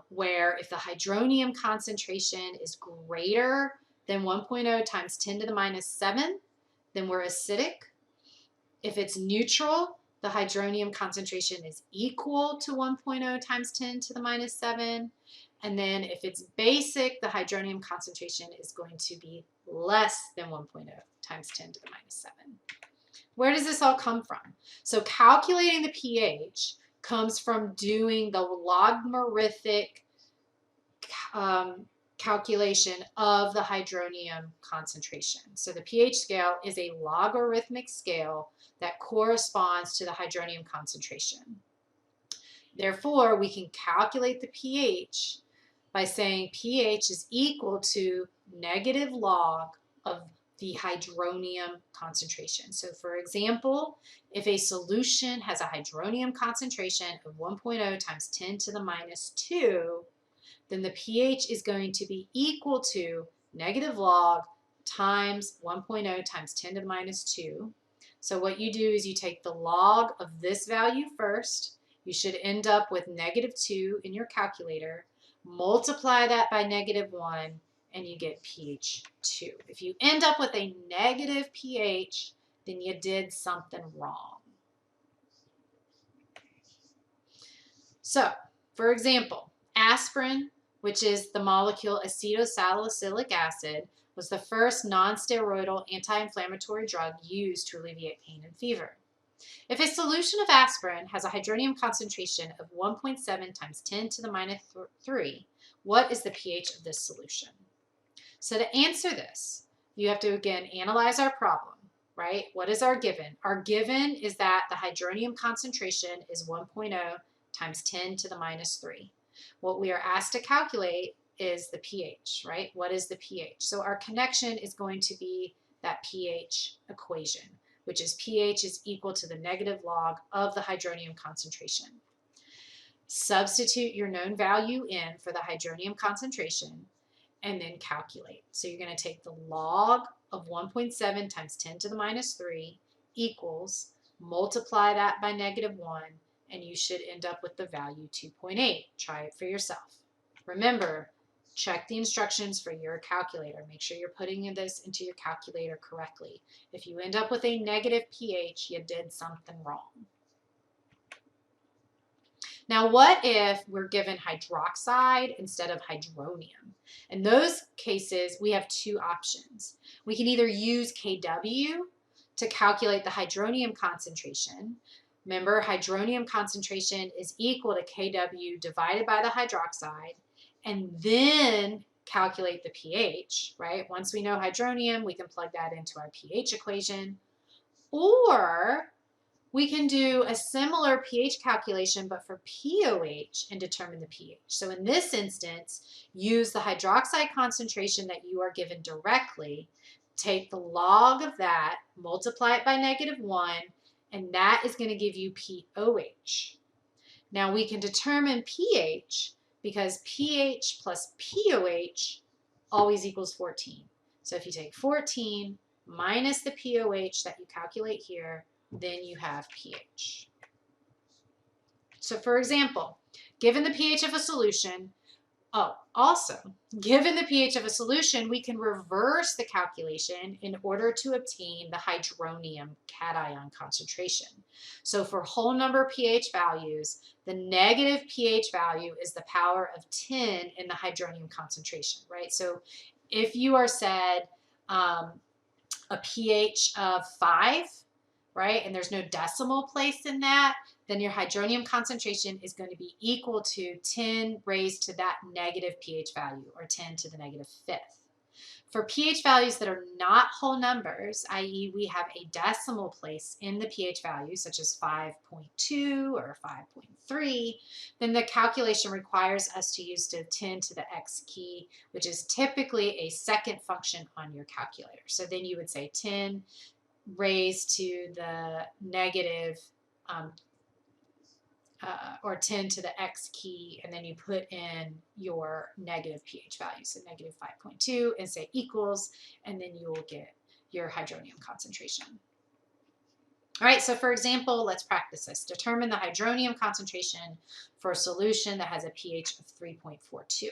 where if the hydronium concentration is greater than 1.0 times 10 to the minus 7, then we're acidic. If it's neutral, the hydronium concentration is equal to 1.0 times 10 to the minus 7. And then if it's basic, the hydronium concentration is going to be less than 1.0 times 10 to the minus 7. Where does this all come from? So calculating the pH comes from doing the logarithmic calculation of the hydronium concentration. So the pH scale is a logarithmic scale that corresponds to the hydronium concentration. Therefore, we can calculate the pH by saying pH is equal to negative log of the hydronium concentration. So for example, if a solution has a hydronium concentration of 1.0 times 10 to the minus 2, then the pH is going to be equal to negative log times 1.0 times 10 to the minus 2. So what you do is you take the log of this value first. You should end up with -2 in your calculator. Multiply that by -1 and you get pH 2. If you end up with a negative pH, then you did something wrong. So, for example, aspirin, which is the molecule acetylsalicylic acid, was the first non-steroidal anti-inflammatory drug used to alleviate pain and fever. If a solution of aspirin has a hydronium concentration of 1.7 times 10 to the minus 3, what is the pH of this solution? So to answer this, you have to, again, analyze our problem, right? What is our given? Our given is that the hydronium concentration is 1.0 times 10 to the minus 3. What we are asked to calculate is the pH, right? What is the pH? So our connection is going to be that pH equation, which is pH is equal to the negative log of the hydronium concentration. Substitute your known value in for the hydronium concentration and then calculate. So you're going to take the log of 1.7 times 10 to the minus 3 equals, multiply that by -1, and you should end up with the value 2.8. Try it for yourself. Remember, check the instructions for your calculator. Make sure you're putting this into your calculator correctly. If you end up with a negative pH, you did something wrong. Now, what if we're given hydroxide instead of hydronium? In those cases, we have two options. We can either use Kw to calculate the hydronium concentration. Remember, hydronium concentration is equal to Kw divided by the hydroxide, and then calculate the pH, right? Once we know hydronium, we can plug that into our pH equation. Or we can do a similar pH calculation, but for POH, and determine the pH. So in this instance, use the hydroxide concentration that you are given directly, take the log of that, multiply it by -1, and that is going to give you POH. Now we can determine pH because pH plus POH always equals 14. So if you take 14 minus the POH that you calculate here, then you have pH. So for example, given the pH of a solution, given the pH of a solution, we can reverse the calculation in order to obtain the hydronium cation concentration. So for whole number pH values, the negative pH value is the power of 10 in the hydronium concentration, right? So if you are said a pH of 5, right, and there's no decimal place in that, then your hydronium concentration is going to be equal to 10 raised to that negative pH value, or 10 to the -5th. For pH values that are not whole numbers, i.e. we have a decimal place in the pH value, such as 5.2 or 5.3, then the calculation requires us to use the 10 to the x key, which is typically a second function on your calculator. So then you would say 10 raised to the negative or 10 to the x key, and then you put in your negative pH value, so -5.2, and say equals, and then you will get your hydronium concentration. All right, so for example, let's practice this. Determine the hydronium concentration for a solution that has a pH of 3.42.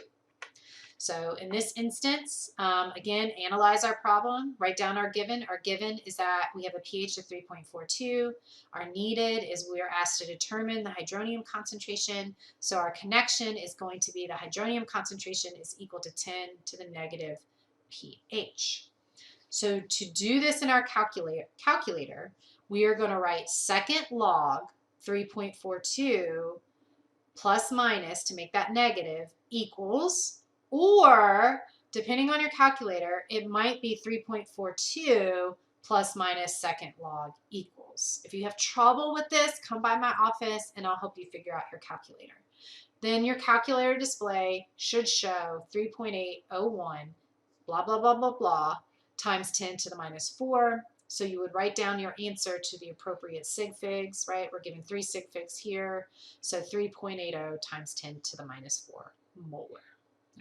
So in this instance, again, analyze our problem, write down our given. Our given is that we have a pH of 3.42. Our needed is we are asked to determine the hydronium concentration. So our connection is going to be the hydronium concentration is equal to 10 to the negative pH. So to do this in our calculator, we are going to write second log 3.42 plus minus to make that negative equals, or depending on your calculator, it might be 3.42 plus minus second log equals. If you have trouble with this, come by my office and I'll help you figure out your calculator. Then your calculator display should show 3.801 blah, blah, blah, blah, blah times 10 to the -4. So you would write down your answer to the appropriate sig figs, right? We're given 3 sig figs here. So 3.80 times 10 to the -4 molar.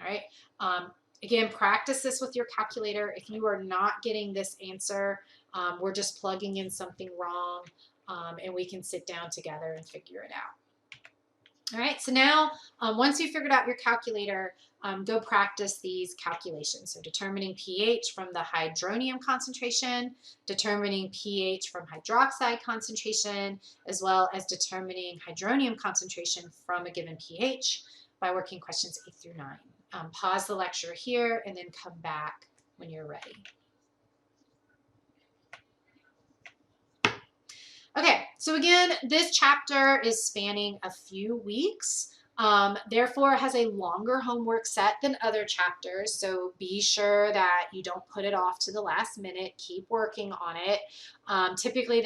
All right. Again, practice this with your calculator. If you are not getting this answer, we're just plugging in something wrong, and we can sit down together and figure it out. All right, so now once you figured out your calculator, go practice these calculations. So determining pH from the hydronium concentration, determining pH from hydroxide concentration, as well as determining hydronium concentration from a given pH by working questions 8 through 9. Pause the lecture here and then come back when you're ready. Okay, so again, this chapter is spanning a few weeks. Therefore, it has a longer homework set than other chapters, so be sure that you don't put it off to the last minute. Keep working on it. Typically,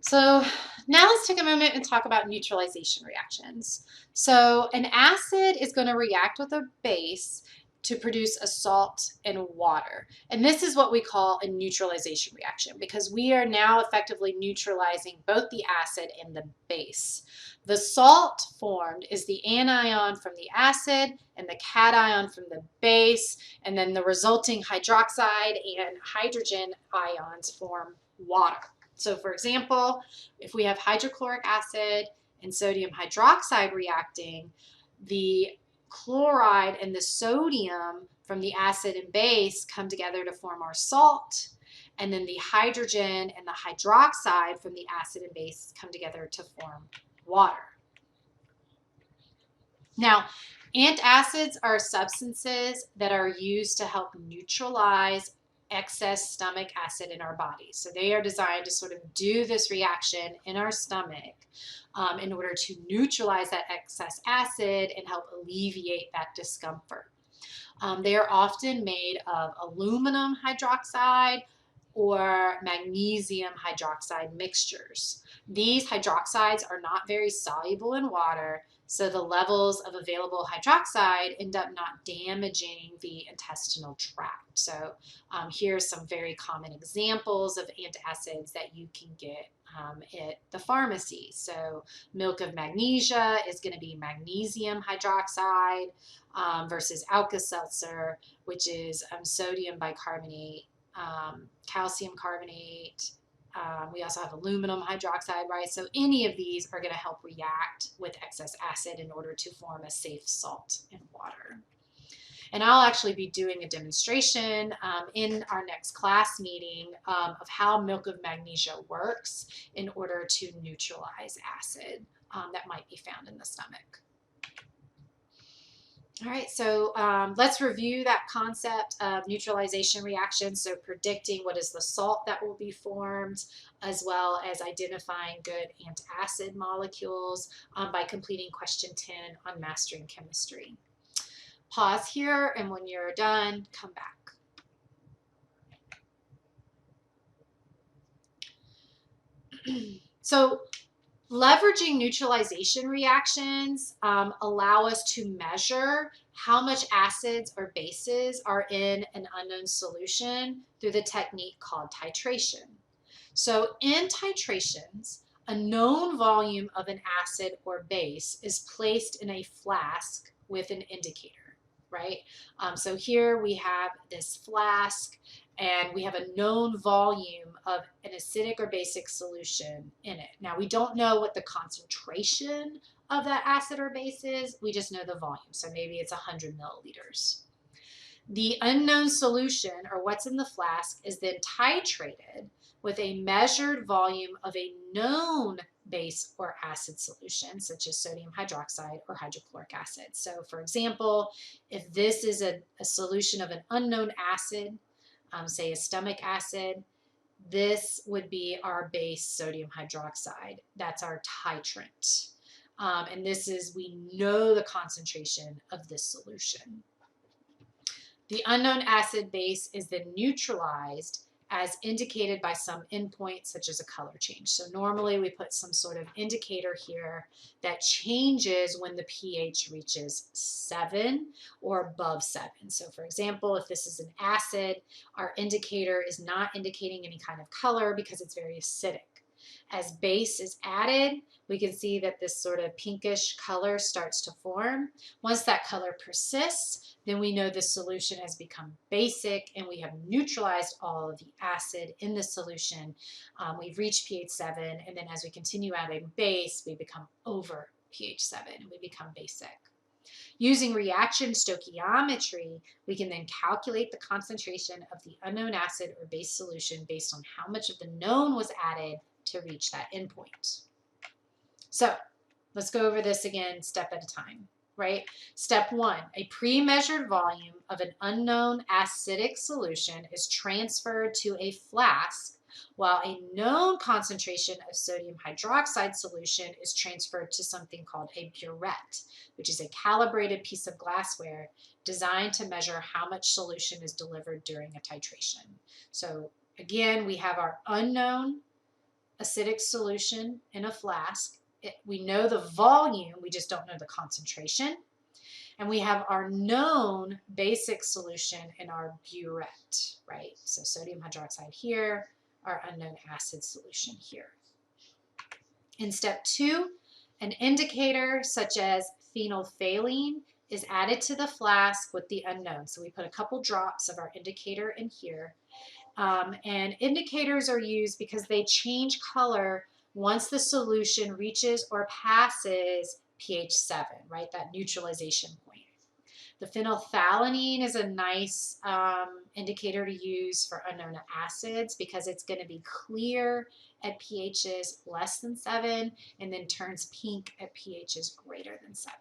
So now let's take a moment and talk about neutralization reactions. So an acid is going to react with a base to produce a salt and water. And this is what we call a neutralization reaction because we are now effectively neutralizing both the acid and the base. The salt formed is the anion from the acid and the cation from the base, and then the resulting hydroxide and hydrogen ions form water. So for example, if we have hydrochloric acid and sodium hydroxide reacting, the chloride and the sodium from the acid and base come together to form our salt, and then the hydrogen and the hydroxide from the acid and base come together to form water. Now, antacids are substances that are used to help neutralize excess stomach acid in our bodies. So they are designed to sort of do this reaction in our stomach in order to neutralize that excess acid and help alleviate that discomfort. They are often made of aluminum hydroxide or magnesium hydroxide mixtures. These hydroxides are not very soluble in water, so the levels of available hydroxide end up not damaging the intestinal tract. So here's some very common examples of antacids that you can get at the pharmacy. So milk of magnesia is going to be magnesium hydroxide versus Alka-Seltzer, which is sodium bicarbonate, calcium carbonate. We also have aluminum hydroxide, right? So any of these are going to help react with excess acid in order to form a safe salt in water. And I'll actually be doing a demonstration in our next class meeting of how milk of magnesia works in order to neutralize acid that might be found in the stomach. All right, so let's review that concept of neutralization reactions. So predicting what is the salt that will be formed, as well as identifying good antacid molecules by completing question 10 on mastering chemistry. Pause here, and when you're done, come back. So leveraging neutralization reactions allow us to measure how much acids or bases are in an unknown solution through the technique called titration. So in titrations, a known volume of an acid or base is placed in a flask with an indicator, right? So here we have this flask, and we have a known volume of an acidic or basic solution in it. Now, we don't know what the concentration of that acid or base is. We just know the volume. So maybe it's 100 milliliters. The unknown solution, or what's in the flask, is then titrated with a measured volume of a known base or acid solution, such as sodium hydroxide or hydrochloric acid. So, for example, if this is a solution of an unknown acid, say a stomach acid, this would be our base sodium hydroxide. That's our titrant. And this is, we know the concentration of this solution. The unknown acid base is then neutralized as indicated by some endpoint, such as a color change. So normally we put some sort of indicator here that changes when the pH reaches 7 or above 7. So for example, if this is an acid, our indicator is not indicating any kind of color because it's very acidic. As base is added, we can see that this sort of pinkish color starts to form. Once that color persists, then we know the solution has become basic and we have neutralized all of the acid in the solution. We've reached pH 7, and then as we continue adding base, we become over pH 7 and we become basic. Using reaction stoichiometry, we can then calculate the concentration of the unknown acid or base solution based on how much of the known was added to reach that endpoint. So let's go over this again step at a time, right? Step 1, a pre-measured volume of an unknown acidic solution is transferred to a flask, while a known concentration of sodium hydroxide solution is transferred to something called a burette, which is a calibrated piece of glassware designed to measure how much solution is delivered during a titration. So again, we have our unknown acidic solution in a flask. We know the volume, we just don't know the concentration. And we have our known basic solution in our burette, right? So sodium hydroxide here, our unknown acid solution here. In step 2, an indicator such as phenolphthalein is added to the flask with the unknown. So we put a couple drops of our indicator in here. And indicators are used because they change color once the solution reaches or passes pH 7, right? That neutralization point. The phenolphthalein is a nice indicator to use for unknown acids because it's going to be clear at pHs less than 7 and then turns pink at pHs greater than 7.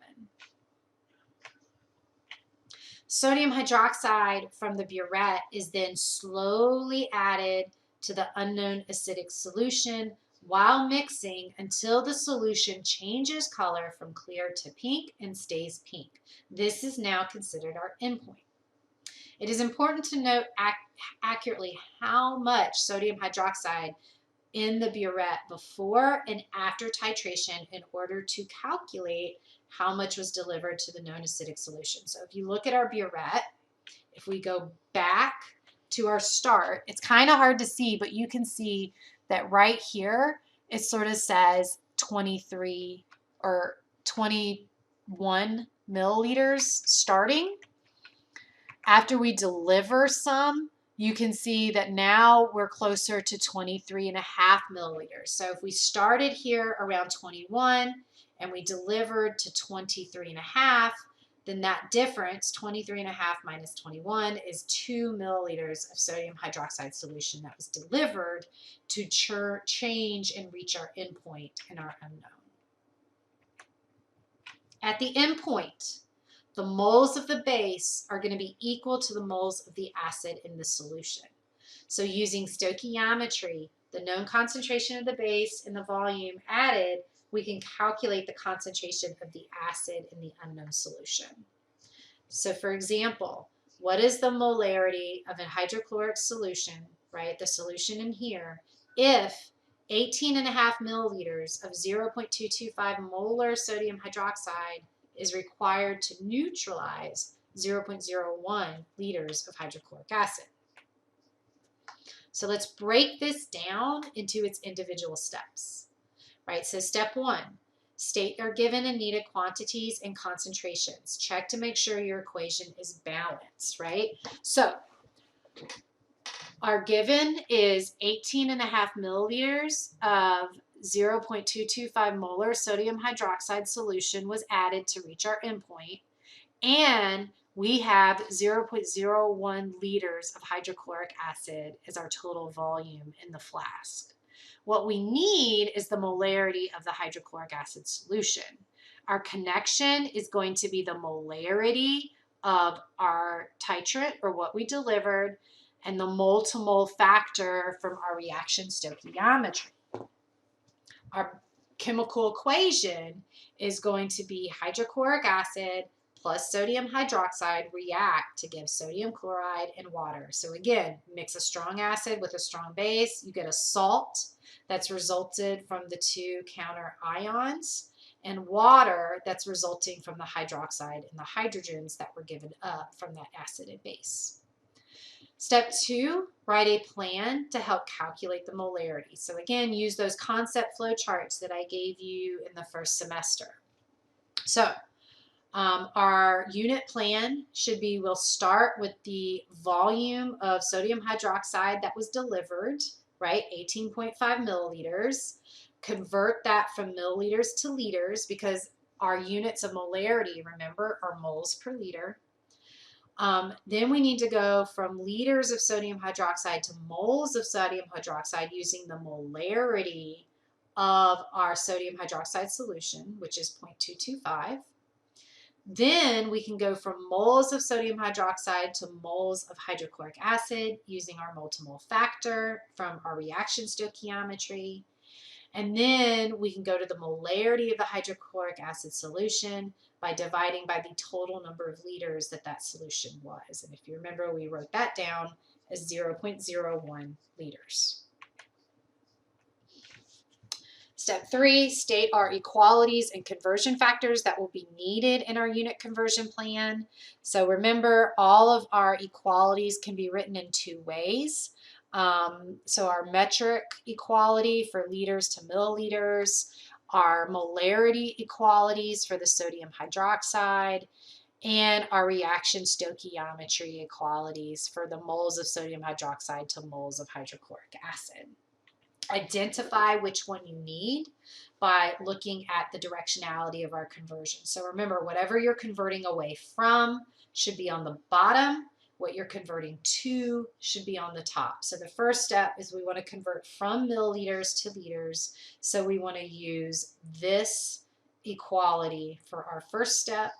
Sodium hydroxide from the burette is then slowly added to the unknown acidic solution while mixing until the solution changes color from clear to pink and stays pink. This is now considered our endpoint. It is important to note accurately how much sodium hydroxide in the burette before and after titration in order to calculate how much was delivered to the known acidic solution. So if you look at our burette, if we go back to our start, it's kind of hard to see, but you can see that right here, it sort of says 23 or 21 milliliters starting. After we deliver some, you can see that now we're closer to 23.5 milliliters. So if we started here around 21 and we delivered to 23.5, then that difference, 23.5 minus 21, is 2 milliliters of sodium hydroxide solution that was delivered to change and reach our endpoint in our unknown. At the endpoint, the moles of the base are going to be equal to the moles of the acid in the solution. So using stoichiometry, the known concentration of the base and the volume added, we can calculate the concentration of the acid in the unknown solution. So for example, what is the molarity of a hydrochloric solution, right, the solution in here, if 18.5 milliliters of 0.225 molar sodium hydroxide is required to neutralize 0.01 liters of hydrochloric acid. So let's break this down into its individual steps, right? So step 1, state your given and needed quantities and concentrations. Check to make sure your equation is balanced, right? So our given is 18.5 milliliters of 0.225 molar sodium hydroxide solution was added to reach our endpoint, and we have 0.01 liters of hydrochloric acid as our total volume in the flask. What we need is the molarity of the hydrochloric acid solution. Our connection is going to be the molarity of our titrant, or what we delivered, and the mole-to-mole factor from our reaction stoichiometry. Our chemical equation is going to be hydrochloric acid plus sodium hydroxide react to give sodium chloride and water. So again, mix a strong acid with a strong base, you get a salt that's resulted from the two counter ions, and water that's resulting from the hydroxide and the hydrogens that were given up from that acid and base. Step 2, write a plan to help calculate the molarity. So again, use those concept flow charts that I gave you in the first semester. So our unit plan should be, we'll start with the volume of sodium hydroxide that was delivered, right? 18.5 milliliters. Convert that from milliliters to liters because our units of molarity, remember, are moles per liter. Then we need to go from liters of sodium hydroxide to moles of sodium hydroxide using the molarity of our sodium hydroxide solution, which is 0.225. Then we can go from moles of sodium hydroxide to moles of hydrochloric acid using our mole to mole factor from our reaction stoichiometry. And then we can go to the molarity of the hydrochloric acid solution by dividing by the total number of liters that that solution was. And if you remember, we wrote that down as 0.01 liters. Step 3, state our equalities and conversion factors that will be needed in our unit conversion plan. So remember, all of our equalities can be written in 2 ways. So our metric equality for liters to milliliters, our molarity equalities for the sodium hydroxide, and our reaction stoichiometry equalities for the moles of sodium hydroxide to moles of hydrochloric acid. Identify which one you need by looking at the directionality of our conversion. So remember, whatever you're converting away from should be on the bottom. What you're converting to should be on the top. So the first step is we want to convert from milliliters to liters. So we want to use this equality for our first step.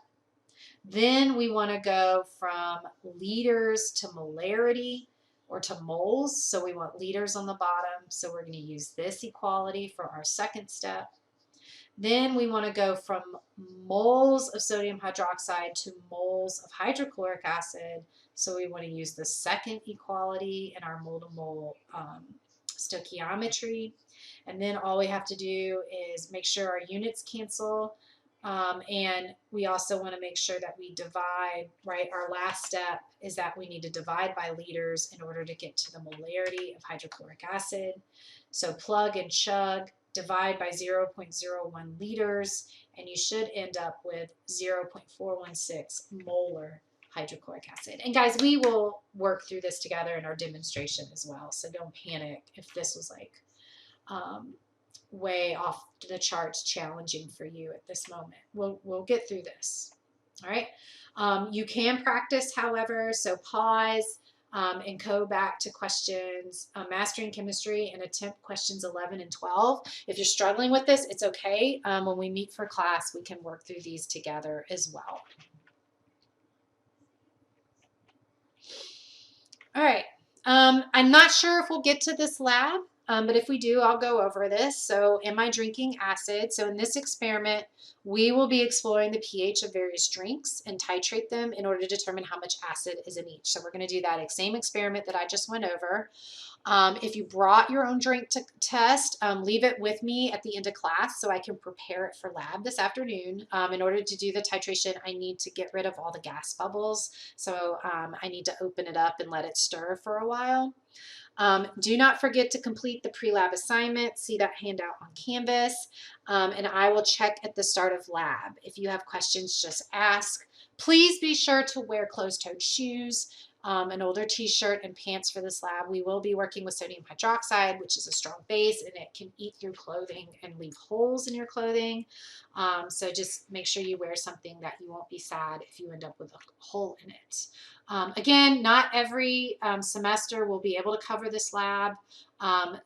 Then we want to go from liters to molarity or to moles. So we want liters on the bottom. So we're going to use this equality for our second step. Then we want to go from moles of sodium hydroxide to moles of hydrochloric acid. So we want to use the second equality in our mole to mole stoichiometry. And then all we have to do is make sure our units cancel. And we also want to make sure that we divide, right? Our last step is that we need to divide by liters in order to get to the molarity of hydrochloric acid. So plug and chug, divide by 0.01 liters, and you should end up with 0.416 molar hydrochloric acid. And guys, we will work through this together in our demonstration as well. So don't panic if this was like way off the charts challenging for you at this moment. We'll get through this. All right. You can practice, however, so pause and go back to questions, mastering chemistry, and attempt questions 11 and 12. If you're struggling with this, it's okay. When we meet for class, we can work through these together as well. All right. I'm not sure if we'll get to this lab. But if we do, I'll go over this. So am I drinking acid? So in this experiment, we will be exploring the pH of various drinks and titrate them in order to determine how much acid is in each. So we're going to do that same experiment that I just went over. If you brought your own drink to test, leave it with me at the end of class so I can prepare it for lab this afternoon. In order to do the titration, I need to get rid of all the gas bubbles. So I need to open it up and let it stir for a while. Do not forget to complete the pre-lab assignment. See that handout on Canvas. And I will check at the start of lab. If you have questions, just ask. Please be sure to wear closed-toed shoes, an older t-shirt, and pants for this lab. We will be working with sodium hydroxide, which is a strong base, and it can eat through clothing and leave holes in your clothing. So just make sure you wear something that you won't be sad if you end up with a hole in it. Again, not every semester will be able to cover this lab.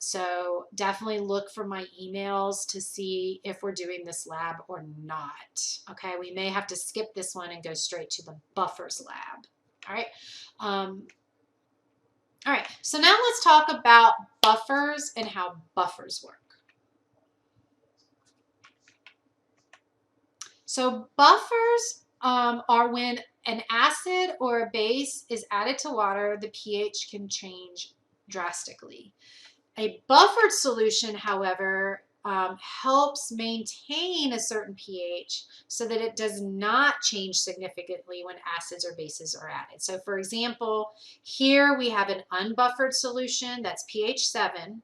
So definitely look for my emails to see if we're doing this lab or not. Okay, we may have to skip this one and go straight to the buffers lab. All right. All right, so now let's talk about buffers and how buffers work. So buffers are when an acid or a base is added to water, the pH can change drastically. A buffered solution, however, helps maintain a certain pH so that it does not change significantly when acids or bases are added. So for example, here we have an unbuffered solution that's pH 7.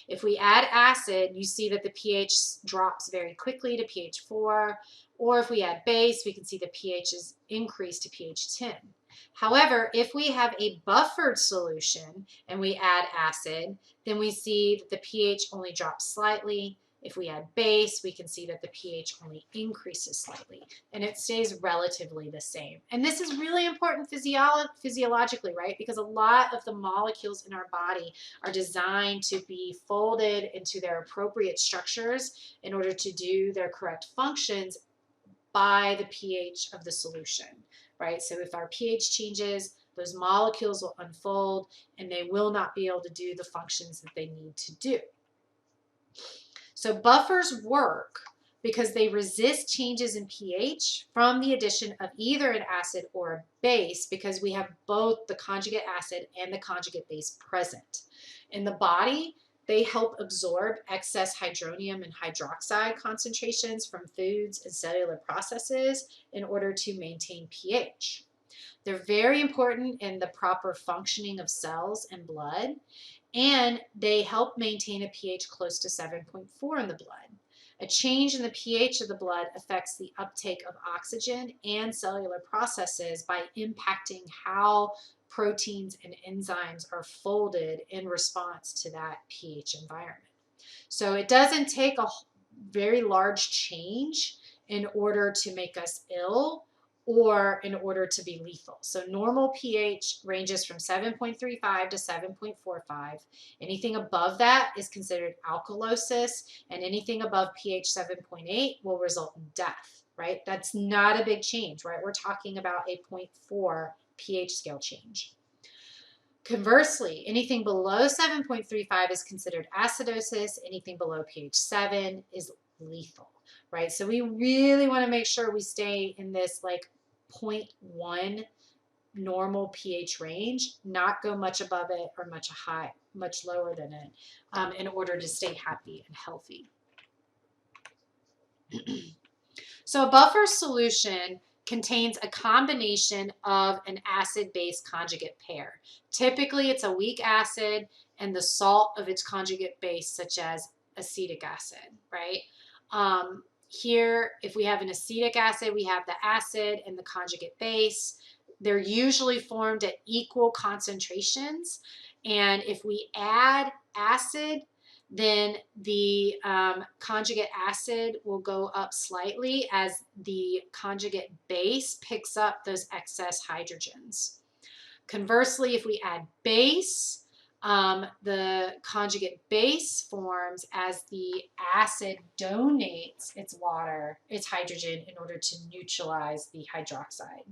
If we add acid, you see that the pH drops very quickly to pH 4, or if we add base, we can see the pH is increased to pH 10. However, if we have a buffered solution and we add acid, then we see that the pH only drops slightly. If we add base, we can see that the pH only increases slightly, and it stays relatively the same. And this is really important physiologically, right? Because a lot of the molecules in our body are designed to be folded into their appropriate structures in order to do their correct functions by the pH of the solution, right? So if our pH changes, those molecules will unfold and they will not be able to do the functions that they need to do. So buffers work because they resist changes in pH from the addition of either an acid or a base, because we have both the conjugate acid and the conjugate base present. In the body, they help absorb excess hydronium and hydroxide concentrations from foods and cellular processes in order to maintain pH. They're very important in the proper functioning of cells and blood, and they help maintain a pH close to 7.4 in the blood. A change in the pH of the blood affects the uptake of oxygen and cellular processes by impacting how proteins and enzymes are folded in response to that pH environment. So it doesn't take a very large change in order to make us ill or in order to be lethal. So normal pH ranges from 7.35 to 7.45. Anything above that is considered alkalosis, and anything above pH 7.8 will result in death, right? That's not a big change, right? We're talking about a 0.4 pH scale change. Conversely, anything below 7.35 is considered acidosis. Anything below pH 7 is lethal, right? So we really want to make sure we stay in this like 0.1 normal pH range, not go much above it or much lower than it, in order to stay happy and healthy. So a buffer solution contains a combination of an acid-base conjugate pair. Typically, it's a weak acid and the salt of its conjugate base, such as acetic acid, right? Here, if we have an acetic acid, we have the acid and the conjugate base. They're usually formed at equal concentrations. And if we add acid, then the conjugate acid will go up slightly as the conjugate base picks up those excess hydrogens. Conversely, if we add base, the conjugate base forms as the acid donates its hydrogen, in order to neutralize the hydroxide.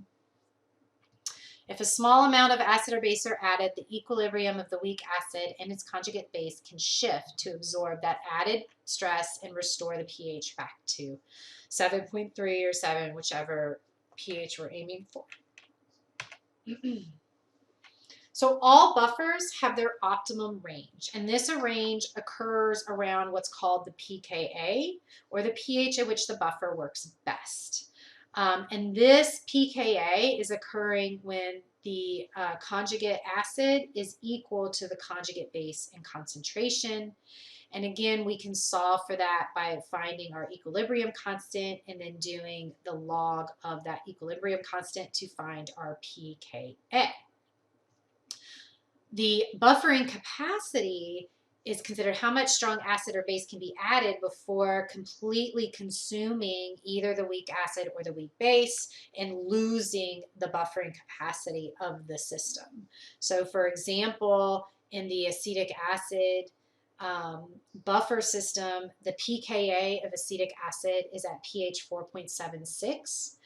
If a small amount of acid or base are added, the equilibrium of the weak acid and its conjugate base can shift to absorb that added stress and restore the pH back to 7.3 or 7, whichever pH we're aiming for. So all buffers have their optimum range, and this range occurs around what's called the pKa, or the pH at which the buffer works best. And this pKa is occurring when the conjugate acid is equal to the conjugate base in concentration. And again, we can solve for that by finding our equilibrium constant and then doing the log of that equilibrium constant to find our pKa. The buffering capacity is considered how much strong acid or base can be added before completely consuming either the weak acid or the weak base and losing the buffering capacity of the system. So for example, in the acetic acid buffer system, the pKa of acetic acid is at pH 4.76.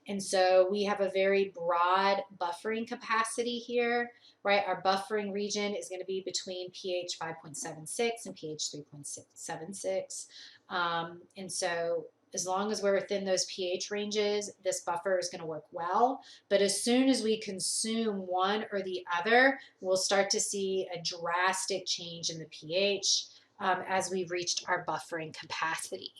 And so we have a very broad buffering capacity here, right? Our buffering region is going to be between pH 5.76 and pH 3.76. And so as long as we're within those pH ranges, this buffer is going to work well. But as soon as we consume one or the other, we'll start to see a drastic change in the pH. as we've reached our buffering capacity.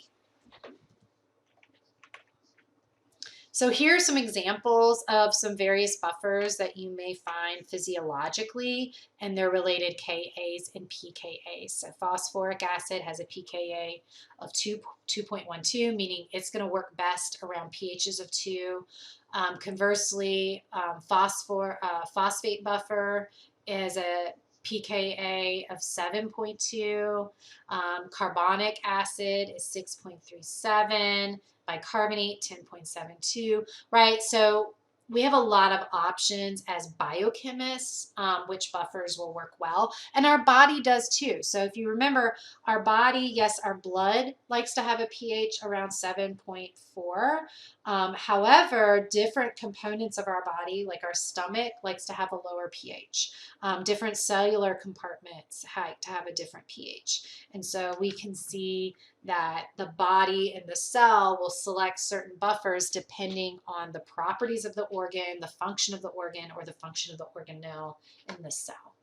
So here are some examples of some various buffers that you may find physiologically and their related Kas and pKas. So phosphoric acid has a pKa of 2.12, meaning it's going to work best around pHs of 2. Conversely, phosphate buffer is a pKa of 7.2. Carbonic acid is 6.37. Bicarbonate 10.72, right? So we have a lot of options as biochemists, which buffers will work well, and our body does too. So if you remember, our body, yes, our blood likes to have a pH around 7.4. However, different components of our body, like our stomach, likes to have a lower pH. Different cellular compartments like to have a different pH. And so we can see that the body and the cell will select certain buffers depending on the properties of the organ, the function of the organ, or the function of the organelle in the cell.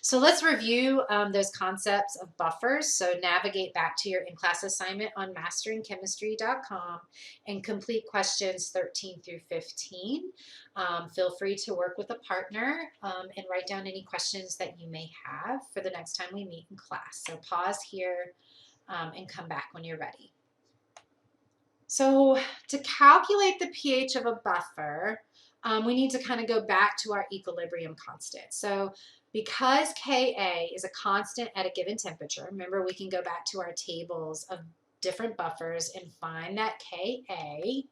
So let's review those concepts of buffers. So navigate back to your in-class assignment on masteringchemistry.com and complete questions 13 through 15. Feel free to work with a partner and write down any questions that you may have for the next time we meet in class. So pause here and come back when you're ready. So to calculate the pH of a buffer, we need to kind of go back to our equilibrium constant. So because Ka is a constant at a given temperature, remember we can go back to our tables of different buffers and find that Ka.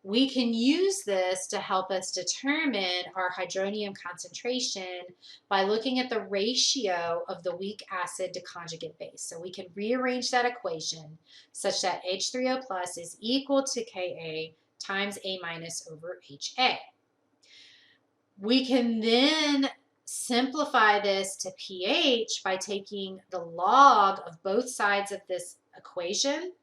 We can use this to help us determine our hydronium concentration by looking at the ratio of the weak acid to conjugate base. So we can rearrange that equation such that H3O plus is equal to Ka times A minus over HA. We can then simplify this to pH by taking the log of both sides of this equation.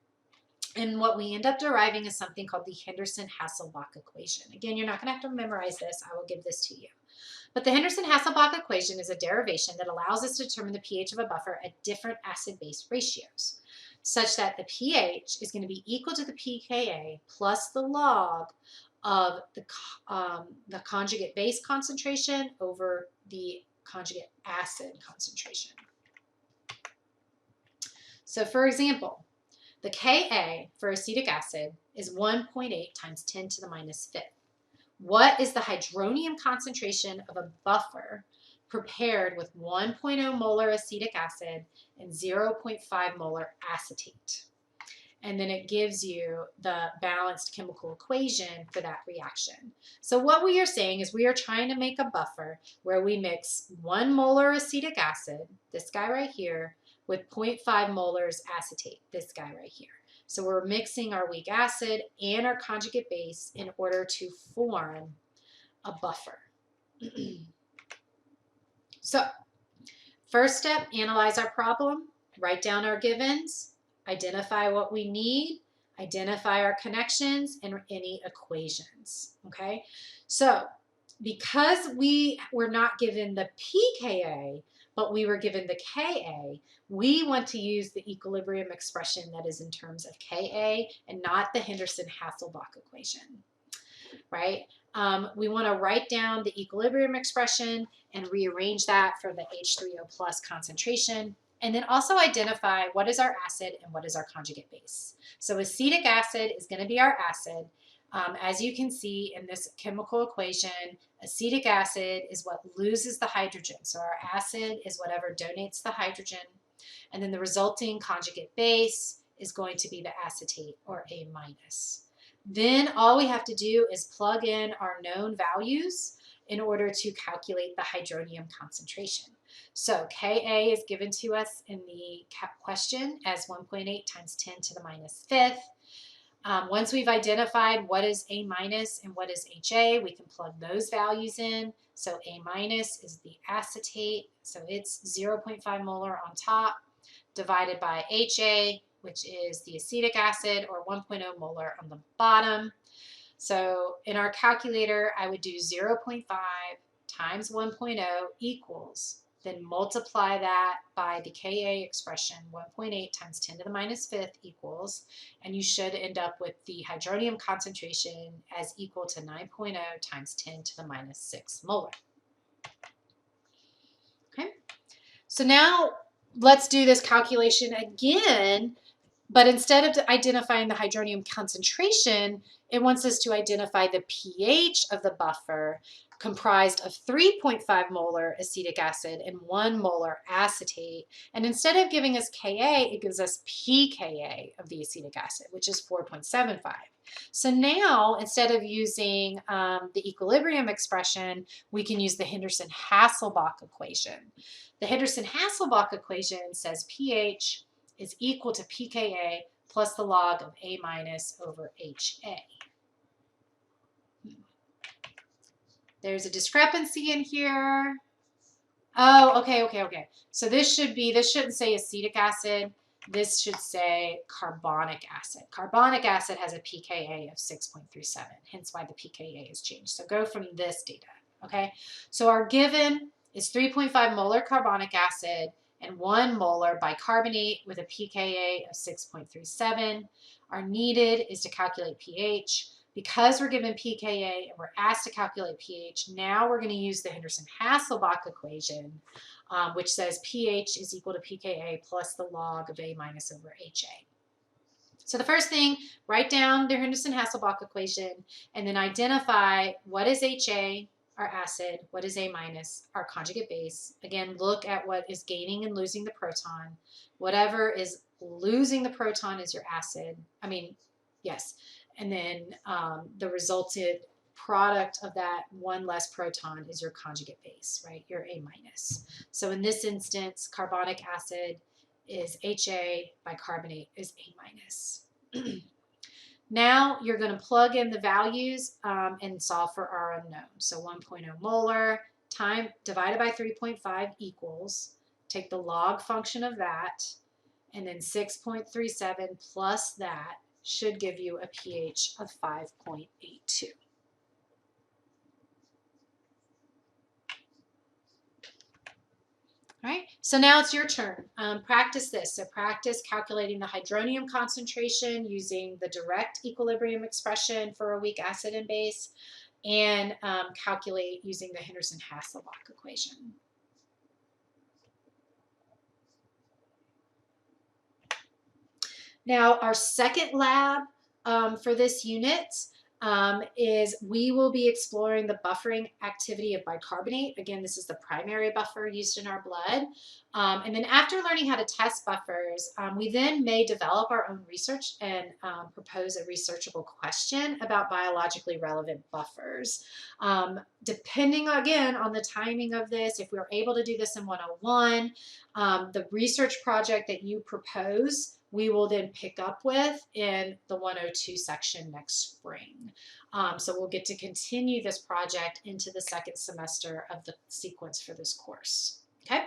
And what we end up deriving is something called the Henderson-Hasselbalch equation. Again, you're not going to have to memorize this. I will give this to you. But the Henderson-Hasselbalch equation is a derivation that allows us to determine the pH of a buffer at different acid-base ratios, such that the pH is going to be equal to the pKa plus the log of the conjugate base concentration over the conjugate acid concentration. So for example, the Ka for acetic acid is 1.8 times 10 to the minus fifth. What is the hydronium concentration of a buffer prepared with 1.0 molar acetic acid and 0.5 molar acetate? And then it gives you the balanced chemical equation for that reaction. So what we are saying is we are trying to make a buffer where we mix 1 molar acetic acid, this guy right here, with 0.5 molars acetate, this guy right here. So we're mixing our weak acid and our conjugate base in order to form a buffer. So first step, analyze our problem, write down our givens, identify what we need, identify our connections and any equations, okay? So because we were not given the pKa, but we were given the Ka, we want to use the equilibrium expression that is in terms of Ka and not the Henderson-Hasselbalch equation, right? We want to write down the equilibrium expression and rearrange that for the H3O plus concentration, and then also identify what is our acid and what is our conjugate base. So acetic acid is going to be our acid. As you can see in this chemical equation, acetic acid is what loses the hydrogen. So our acid is whatever donates the hydrogen. And then the resulting conjugate base is going to be the acetate, or A minus. Then all we have to do is plug in our known values in order to calculate the hydronium concentration. So Ka is given to us in the question as 1.8 times 10 to the minus fifth. Once we've identified what is A minus and what is HA, we can plug those values in. So A minus is the acetate, so it's 0.5 molar on top, divided by HA, which is the acetic acid, or 1.0 molar on the bottom. So in our calculator, I would do 0.5 times 1.0 equals then multiply that by the Ka expression, 1.8 times 10 to the minus fifth equals, and you should end up with the hydronium concentration as equal to 9.0 times 10 to the minus 6 molar. Okay, so now let's do this calculation again, but instead of identifying the hydronium concentration, it wants us to identify the pH of the buffer, comprised of 3.5 molar acetic acid and 1 molar acetate. And instead of giving us Ka, it gives us pKa of the acetic acid, which is 4.75. So now, instead of using the equilibrium expression, we can use the Henderson-Hasselbalch equation. The Henderson-Hasselbalch equation says pH is equal to pKa plus the log of A minus over HA. There's a discrepancy in here. Oh, okay. So this shouldn't say acetic acid. This should say carbonic acid. Carbonic acid has a pKa of 6.37, hence why the pKa has changed. So go from this data, okay? So our given is 3.5 molar carbonic acid and 1 molar bicarbonate with a pKa of 6.37. Our needed is to calculate pH. Because we're given pKa and we're asked to calculate pH, now we're going to use the Henderson-Hasselbalch equation, which says pH is equal to pKa plus the log of A minus over HA. So the first thing, write down the Henderson-Hasselbalch equation and then identify what is HA, our acid, what is A minus, our conjugate base. Again, look at what is gaining and losing the proton. Whatever is losing the proton is your acid. Yes. And then the resulted product of that one less proton is your conjugate base, right? Your A minus. So in this instance, carbonic acid is HA, bicarbonate is A minus. Now you're going to plug in the values and solve for our unknown. So 1.0 molar divided by 3.5 equals, take the log function of that, and then 6.37 plus that should give you a pH of 5.82. All right, so now it's your turn. Practice this. So practice calculating the hydronium concentration using the direct equilibrium expression for a weak acid and base, and calculate using the Henderson-Hasselbalch equation. Now, our second lab for this unit is we will be exploring the buffering activity of bicarbonate. Again, this is the primary buffer used in our blood. And then after learning how to test buffers, we then may develop our own research and propose a researchable question about biologically relevant buffers. Depending, again, on the timing of this, if we're able to do this in 101, the research project that you propose, we will then pick up with in the 102 section next spring. So we'll get to continue this project into the second semester of the sequence for this course. Okay.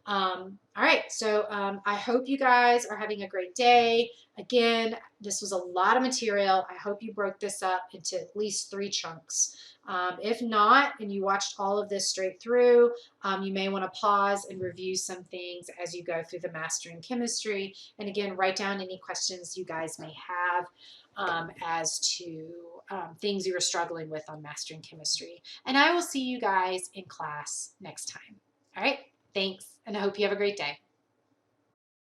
All right. So I hope you guys are having a great day. Again, this was a lot of material. I hope you broke this up into at least 3 chunks. If not, and you watched all of this straight through, you may want to pause and review some things as you go through the Mastering Chemistry. And again, write down any questions you guys may have as to things you are struggling with on Mastering Chemistry. And I will see you guys in class next time. All right, thanks, and I hope you have a great day.